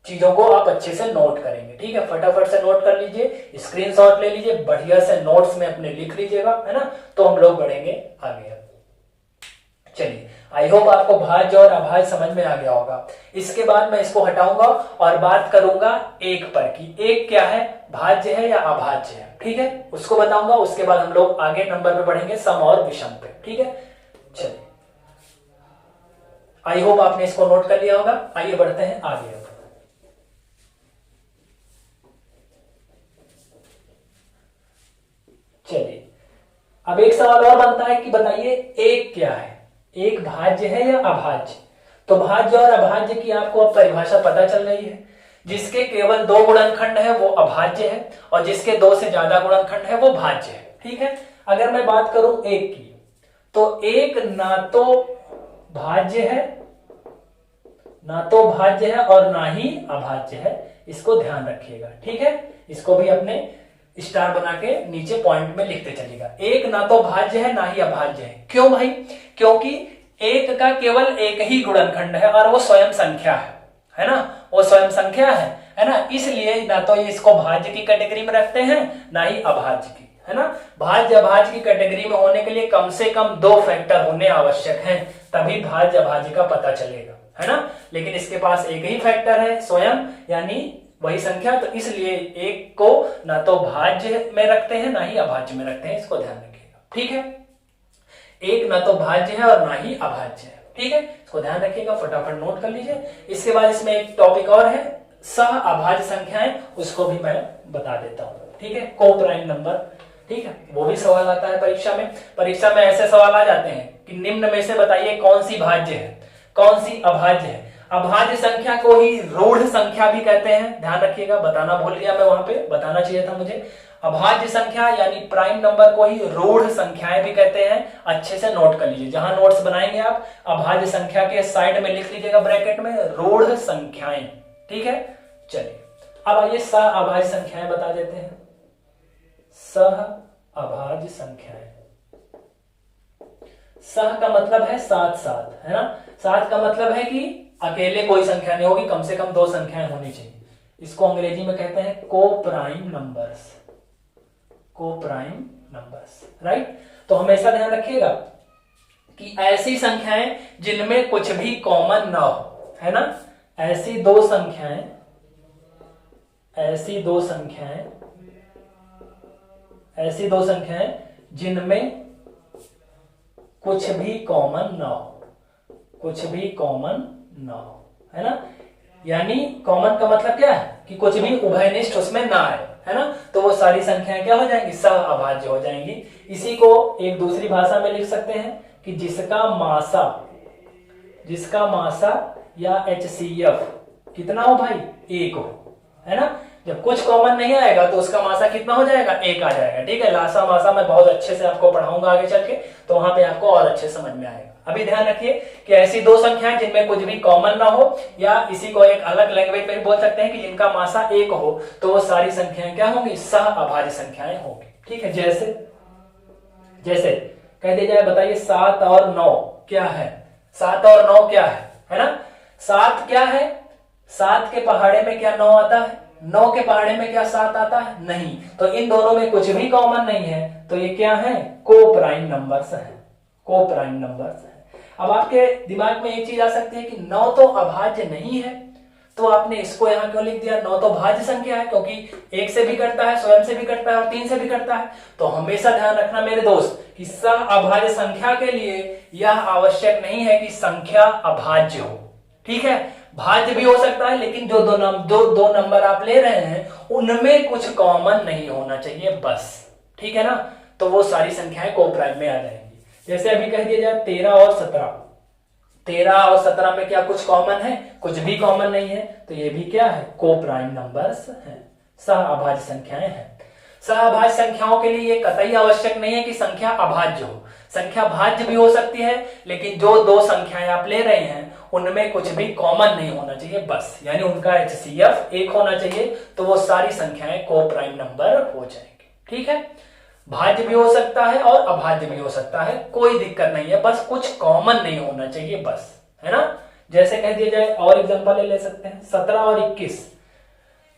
चीजों को आप अच्छे से नोट करेंगे। ठीक है, फटाफट से नोट कर लीजिए, स्क्रीनशॉट ले लीजिए, बढ़िया से नोट्स में अपने लिख लीजिएगा, है ना? तो हम लोग बढ़ेंगे आगे। चलिए, आई होप आपको भाज्य और अभाज्य समझ में आ गया होगा। इसके बाद मैं इसको हटाऊंगा और बात करूंगा एक पर कि एक क्या है, भाज्य है या अभाज्य है। ठीक है, उसको बताऊंगा। उसके बाद हम लोग आगे नंबर पे बढ़ेंगे सम और विषम पे। ठीक है, चलिए, आई होप आपने इसको नोट कर लिया होगा। आइए बढ़ते हैं आगे। चलिए, अब एक सवाल और बनता है कि बताइए एक क्या है? एक भाज्य है या अभाज्य? तो भाज्य और अभाज्य की आपको अब परिभाषा पता चल रही है। जिसके केवल 2 गुणनखंड है वो अभाज्य है और जिसके 2 से ज्यादा गुणनखंड है वो भाज्य है। ठीक है, अगर मैं बात करूं एक की, तो एक ना तो भाज्य है और ना ही अभाज्य है। इसको ध्यान रखिएगा। ठीक है, इसको भी अपने स्टार बना के नीचे पॉइंट में लिखते चलिएगा। एक ना तो भाज्य है ना ही अभाज्य है। क्यों भाई? क्योंकि एक का केवल एक ही गुणनखंड है और वो स्वयं संख्या है ना? वो स्वयं संख्या है ना? इसलिए ना तो इसको भाज्य की कैटेगरी में रखते हैं ना ही अभाज्य की, है ना? भाज्य अभाज्य की कैटेगरी में होने के लिए कम से कम 2 फैक्टर होने आवश्यक हैं, तभी भाज्य अभाज्य का पता चलेगा, है ना? लेकिन इसके पास एक ही फैक्टर है स्वयं, यानी वही संख्या, तो इसलिए एक को ना तो भाज्य में रखते हैं ना ही अभाज्य में रखते हैं। इसको ध्यान रखिएगा। ठीक है, एक ना तो भाज्य है और ना ही अभाज्य है। ठीक है, इसको ध्यान रखिएगा, फटाफट नोट कर लीजिए। इसके बाद इसमें एक टॉपिक और है, सह अभाज्य संख्याएं, उसको भी मैं बता देता हूं। ठीक है, को प्राइम नंबर ठीक है, वो भी सवाल आता है परीक्षा में। परीक्षा में ऐसे सवाल आ जाते हैं कि निम्न में से बताइए कौन सी भाज्य है, कौन सी अभाज्य है। अभाज्य संख्या को ही रूढ़ संख्या भी कहते हैं, ध्यान रखिएगा, बताना भूल गया मैं, वहां पे बताना चाहिए था मुझे। अभाज्य संख्या यानी प्राइम नंबर को ही रूढ़ संख्याएं भी कहते हैं। अच्छे से नोट कर लीजिए, जहां नोट्स बनाएंगे आप अभाज्य संख्या के साइड में लिख लीजिएगा ब्रैकेट में रूढ़ संख्याएं, ठीक है। चलिए अब आइए सह अभाज्य संख्याएं बता देते हैं। सह अभाज्य संख्याएं, सह का मतलब है साथ साथ, है ना। साथ का मतलब है कि अकेले कोई संख्या नहीं होगी, कम से कम दो संख्याएं होनी चाहिए। इसको अंग्रेजी में कहते हैं को प्राइम नंबर्स, को प्राइम नंबर्स, राइट। तो हमेशा ध्यान रखिएगा कि ऐसी संख्याएं जिनमें कुछ भी कॉमन ना हो, है ना। ऐसी दो संख्याएं, ऐसी दो संख्याएं, ऐसी दो संख्याएं जिनमें कुछ भी कॉमन ना हो, कुछ भी कॉमन ना हो, है ना। यानी कॉमन का मतलब क्या है कि कुछ भी उभयनिष्ठ उसमें ना आए, है ना। तो वो सारी संख्याएं क्या हो जाएंगी, सह अभाज्य हो जाएंगी। इसी को एक दूसरी भाषा में लिख सकते हैं कि जिसका मासा, जिसका मासा या HCF कितना हो भाई, एक हो, है ना। जब कुछ कॉमन नहीं आएगा तो उसका मासा कितना हो जाएगा, एक आ जाएगा, ठीक है। लासा मासा मैं बहुत अच्छे से आपको पढ़ाऊंगा आगे चल के, तो वहां पे आपको और अच्छे समझ में आएगा। अभी ध्यान रखिए कि ऐसी दो संख्याएं जिनमें कुछ भी कॉमन ना हो, या इसी को एक अलग लैंग्वेज में भी बोल सकते हैं कि जिनका मासा एक हो, तो वो सारी संख्याएं क्या होंगी, सह अभाज्य संख्याएं होंगी, ठीक है। जैसे जैसे कह दिया जाए, बताइए 7 और 9 क्या है, 7 और 9 क्या है ना। 7 क्या है, 7 के पहाड़े में क्या 9 आता है, 9 के पहाड़े में क्या 7 आता है, नहीं। तो इन दोनों में कुछ भी कॉमन नहीं है, तो ये क्या है, को प्राइम नंबर्स है, को प्राइम नंबर्स है। अब आपके दिमाग में एक चीज आ सकती है कि 9 तो अभाज्य नहीं है, तो आपने इसको यहां क्यों लिख दिया, 9 तो भाज्य संख्या है, क्योंकि एक से भी करता है, स्वयं से भी करता है और 3 से भी करता है। तो हमेशा ध्यान रखना मेरे दोस्त कि सह अभाज्य संख्या के लिए यह आवश्यक नहीं है कि संख्या अभाज्य हो, ठीक है। भाज्य भी हो सकता है, लेकिन जो दो नंबर आप ले रहे हैं उनमें कुछ कॉमन नहीं होना चाहिए बस, ठीक है ना। तो वो सारी संख्याएं को प्राइम में आ जाएंगी। जैसे अभी कह दिया जाए 13 और 17, 13 और 17 में क्या कुछ कॉमन है, कुछ भी कॉमन नहीं है, तो ये भी क्या है, को प्राइम नंबर्स हैं, सह अभाज्य संख्याएं हैं। सह अभाज्य संख्याओं के लिए ये कतई आवश्यक नहीं है कि संख्या अभाज्य हो, संख्या भाज्य भी हो सकती है, लेकिन जो दो संख्याएं आप ले रहे हैं उनमें कुछ भी कॉमन नहीं होना चाहिए बस, यानी उनका HCF एक होना चाहिए, तो वो सारी संख्याएं को प्राइम नंबर हो जाएंगे, ठीक है। भाज्य भी हो सकता है और अभाज्य भी हो सकता है, कोई दिक्कत नहीं है, बस कुछ कॉमन नहीं होना चाहिए बस, है ना। जैसे कह दिया जाए और एग्जांपल ले सकते हैं 17 और 21,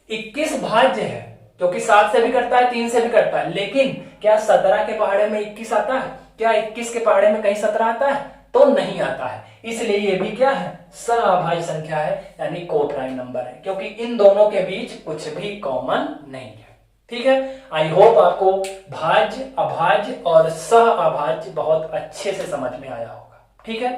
21 भाज्य है क्योंकि 7 से भी करता है, 3 से भी करता है, लेकिन क्या 17 के पहाड़े में 21 आता है, क्या 21 के पहाड़े में कहीं 17 आता है, तो नहीं आता है। इसलिए ये भी क्या है, सह अभाज्य संख्या है, यानी को प्राइम नंबर है, क्योंकि इन दोनों के बीच कुछ भी कॉमन नहीं है, ठीक है। आई होप आपको भाज्य, अभाज्य और सह अभाज्य बहुत अच्छे से समझ में आया होगा, ठीक है।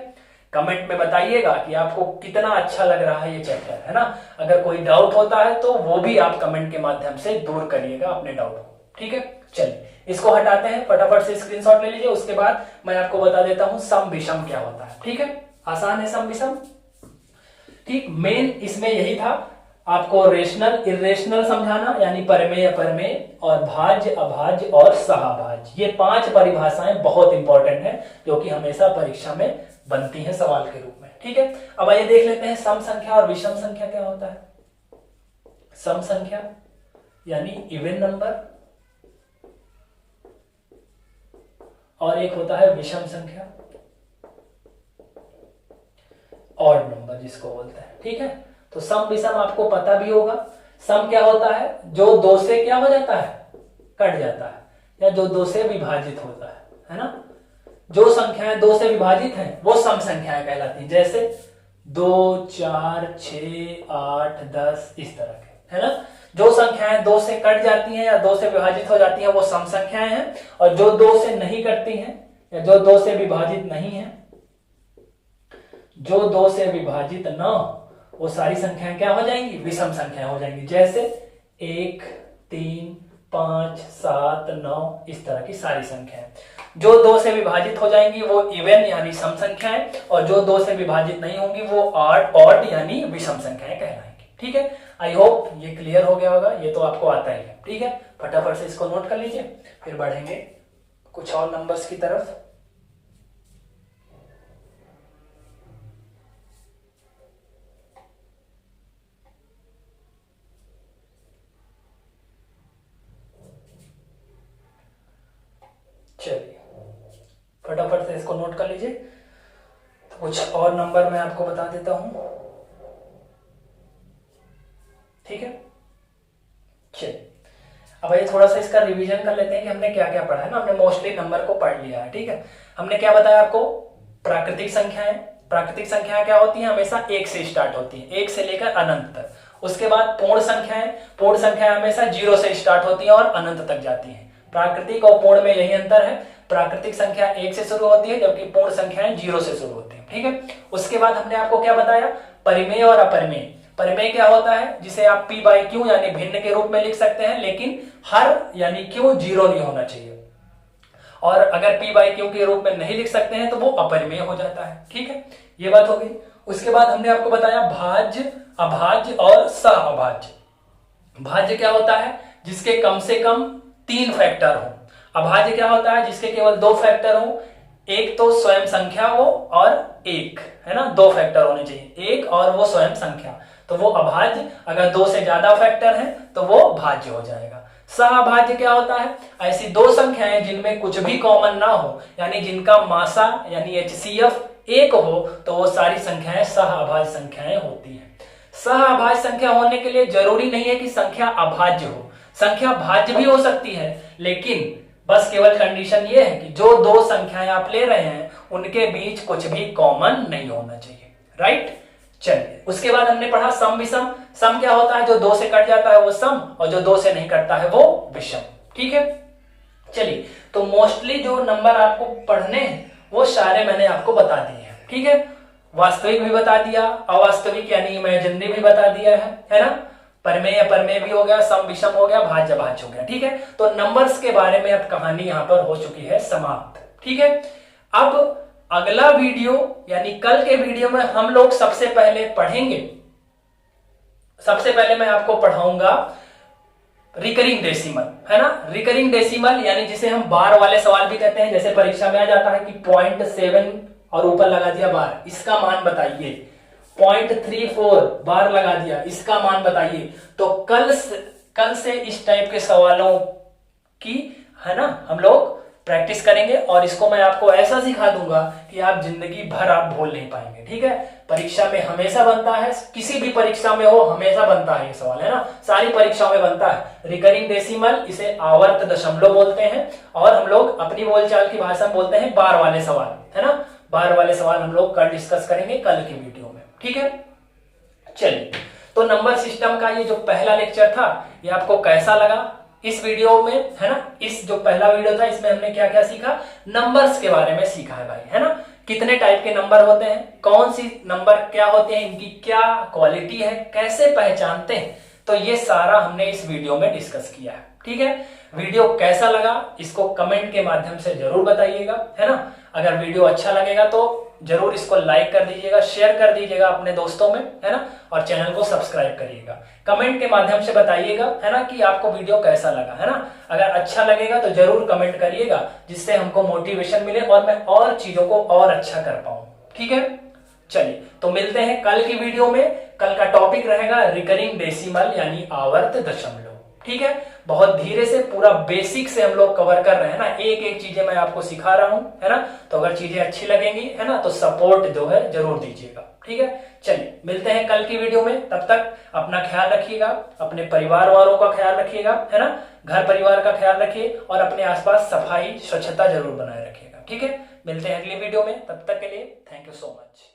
कमेंट में बताइएगा कि आपको कितना अच्छा लग रहा है ये चैप्टर, है ना। अगर कोई डाउट होता है तो वो भी आप कमेंट के माध्यम से दूर करिएगा अपने डाउट को, ठीक है। चलिए इसको हटाते हैं, फटाफट से स्क्रीनशॉट ले लीजिए, उसके बाद मैं आपको बता देता हूं सम विषम क्या होता है, ठीक है। आसान है सम विषम, ठीक। मेन इसमें यही था, आपको रेशनल इरेशनल समझाना, यानी परमेय अपरमेय, और भाज्य अभाज्य और सहभाज्य, ये 5 परिभाषाएं बहुत इंपॉर्टेंट है जो कि हमेशा परीक्षा में बनती हैं सवाल के रूप में, ठीक है। अब आइए देख लेते हैं सम संख्या और विषम संख्या क्या होता है। सम संख्या यानी इवन नंबर, और एक होता है विषम संख्या, ऑड नंबर जिसको बोलते हैं, ठीक है। तो सम विषम आपको पता भी होगा। सम क्या होता है, जो 2 से क्या हो जाता है, कट जाता है, या जो 2 से विभाजित होता है ना। जो संख्याएं 2 से विभाजित हैं वो सम संख्याएं कहलाती हैं, जैसे 2, 4, 6, 8, 10 इस तरह के, है ना। जो संख्याएं 2 से कट जाती हैं या 2 से विभाजित हो जाती हैं वो सम संख्याएं हैं, और जो 2 से नहीं कटती हैं या जो 2 से विभाजित नहीं है, जो 2 से विभाजित न हो, वो सारी संख्याएं क्या हो जाएंगी, विषम संख्याएं हो जाएंगी। जैसे 1, 3, 5, 7, 9 इस तरह की सारी संख्याएं जो 2 से विभाजित हो जाएंगी वो इवन यानी सम संख्याएं, और जो 2 से विभाजित नहीं होंगी वो ऑड यानी विषम संख्याएं कहलाएंगी। ठीक है, आई होप ये क्लियर हो गया होगा, ये तो आपको आता ही है। ठीक है, फटाफट से इसको नोट कर लीजिए, फिर बढ़ेंगे कुछ और नंबर्स की तरफ। चलिए फटाफट से इसको नोट कर लीजिए। तो कुछ और नंबर मैं आपको बता देता हूं। ठीक है, चलिए अब ये थोड़ा सा इसका रिवीजन कर लेते हैं कि हमने क्या क्या पढ़ा है ना। हमने मोस्टली नंबर को पढ़ लिया है। ठीक है, हमने क्या बताया आपको, प्राकृतिक संख्याएं। प्राकृतिक संख्याएं क्या होती हैं, हमेशा 1 से स्टार्ट होती हैं, 1 से लेकर अनंत तक। उसके बाद पूर्ण संख्याएं, पूर्ण संख्याएं हमेशा 0 से स्टार्ट होती हैं और अनंत तक जाती हैं। प्राकृतिक और पूर्ण में यही अंतर है, प्राकृतिक संख्या 1 से शुरू होती है जबकि पूर्ण संख्याएं 0 से शुरू होती है। ठीक है, उसके बाद हमने आपको क्या बताया, परिमेय और अपरिमेय। परिमेय क्या होता है, जिसे आप p बाई क्यू यानी भिन्न के रूप में लिख सकते हैं, लेकिन हर यानी क्यू 0 नहीं होना चाहिए। और अगर p बाई क्यू के रूप में नहीं लिख सकते हैं तो वो अपरिमेय हो जाता है। ठीक है, ये बात हो गई। उसके बाद हमने आपको बताया भाज्य, अभाज्य और सहअभाज्य। भाज्य क्या होता है, जिसके कम से कम 3 फैक्टर हो। अभाज्य क्या होता है, जिसके केवल 2 फैक्टर हो, एक तो स्वयं संख्या हो और एक, है ना, 2 फैक्टर होने चाहिए, एक और वो स्वयं संख्या, तो वो अभाज्य। अगर 2 से ज्यादा फैक्टर है तो वो भाज्य हो जाएगा। सहअभाज्य क्या होता है, ऐसी 2 संख्याएं जिनमें कुछ भी कॉमन ना हो, यानी जिनका मासा यानी HCF 1 हो, तो वो सारी संख्याएं सहअभाज्य संख्याएं होती हैं। सहअभाज्य संख्या होने के लिए जरूरी नहीं है कि संख्या अभाज्य हो, संख्या भाज्य भी हो सकती है, लेकिन बस केवल कंडीशन ये है कि जो 2 संख्याएं आप ले रहे हैं उनके बीच कुछ भी कॉमन नहीं होना चाहिए। राइट, चलिए उसके बाद हमने पढ़ा सम विषम। सम क्या होता है, जो 2 से कट जाता है वो सम, और जो 2 से नहीं कटता है वो विषम। ठीक है, चलिए तो मोस्टली जो नंबर आपको पढ़ने हैं वो सारे मैंने आपको बता दिए हैं। ठीक है, वास्तविक भी बता दिया, अवास्तविक यानी इमेजिनरी भी बता दिया है ना, परिमेय अपरिमेय भी हो गया, सम विषम हो गया, भाज्य अभाज्य हो गया। ठीक है, तो नंबर्स के बारे में अब कहानी यहां पर हो चुकी है समाप्त। ठीक है, अब अगला वीडियो यानी कल के वीडियो में हम लोग सबसे पहले पढ़ेंगे, सबसे पहले मैं आपको पढ़ाऊंगा रिकरिंग डेसिमल, है ना। रिकरिंग डेसिमल यानी जिसे हम बार वाले सवाल भी कहते हैं, जैसे परीक्षा में आ जाता है कि 0.7 और ऊपर लगा दिया बार, इसका मान बताइए। 0.34 बार लगा दिया, इसका मान बताइए। तो कल से इस टाइप के सवालों की, है ना, हम लोग प्रैक्टिस करेंगे, और इसको मैं आपको ऐसा सिखा दूंगा कि आप जिंदगी भर आप भूल नहीं पाएंगे। ठीक है, परीक्षा में हमेशा बनता है, किसी भी परीक्षा में हो हमेशा बनता है ये सवाल, है ना, सारी परीक्षाओं में बनता है। रिकरिंग डेसिमल, इसे आवर्त दशमलव बोलते हैं, और हम लोग अपनी बोलचाल की भाषा में बोलते हैं बार वाले सवाल, है ना। बार वाले सवाल हम लोग कल डिस्कस करेंगे कल की वीडियो में। ठीक है, चलिए तो नंबर सिस्टम का ये जो पहला लेक्चर था ये आपको कैसा लगा इस वीडियो में, है ना। इस जो पहला वीडियो था इसमें हमने क्या क्या सीखा, नंबर्स के बारे में सीखा है भाई, है ना। कितने टाइप के नंबर होते हैं, कौन सी नंबर क्या होते हैं, इनकी क्या क्वालिटी है, कैसे पहचानते हैं, तो ये सारा हमने इस वीडियो में डिस्कस किया है। ठीक है, वीडियो कैसा लगा इसको कमेंट के माध्यम से जरूर बताइएगा, है ना। अगर वीडियो अच्छा लगेगा तो जरूर इसको लाइक कर दीजिएगा, शेयर कर दीजिएगा अपने दोस्तों में, है ना, और चैनल को सब्सक्राइब करिएगा। कमेंट के माध्यम से बताइएगा, है ना, कि आपको वीडियो कैसा लगा, है ना। अगर अच्छा लगेगा तो जरूर कमेंट करिएगा, जिससे हमको मोटिवेशन मिले और मैं और चीजों को और अच्छा कर पाऊं। ठीक है, चलिए तो मिलते हैं कल की वीडियो में। कल का टॉपिक रहेगा रिकरिंग डेसिमल यानी आवर्त दशमलव। ठीक है, बहुत धीरे से पूरा बेसिक से हम लोग कवर कर रहे हैं ना, एक एक चीजें मैं आपको सिखा रहा हूं, है ना। तो अगर चीजें अच्छी लगेंगी, है ना, तो सपोर्ट जो है जरूर दीजिएगा। ठीक है, चलिए मिलते हैं कल की वीडियो में। तब तक अपना ख्याल रखिएगा, अपने परिवार वालों का ख्याल रखिएगा, है ना, घर परिवार का ख्याल रखिए, और अपने आसपास सफाई स्वच्छता जरूर बनाए रखिएगा। ठीक है, मिलते हैं अगली वीडियो में, तब तक के लिए थैंक यू सो मच।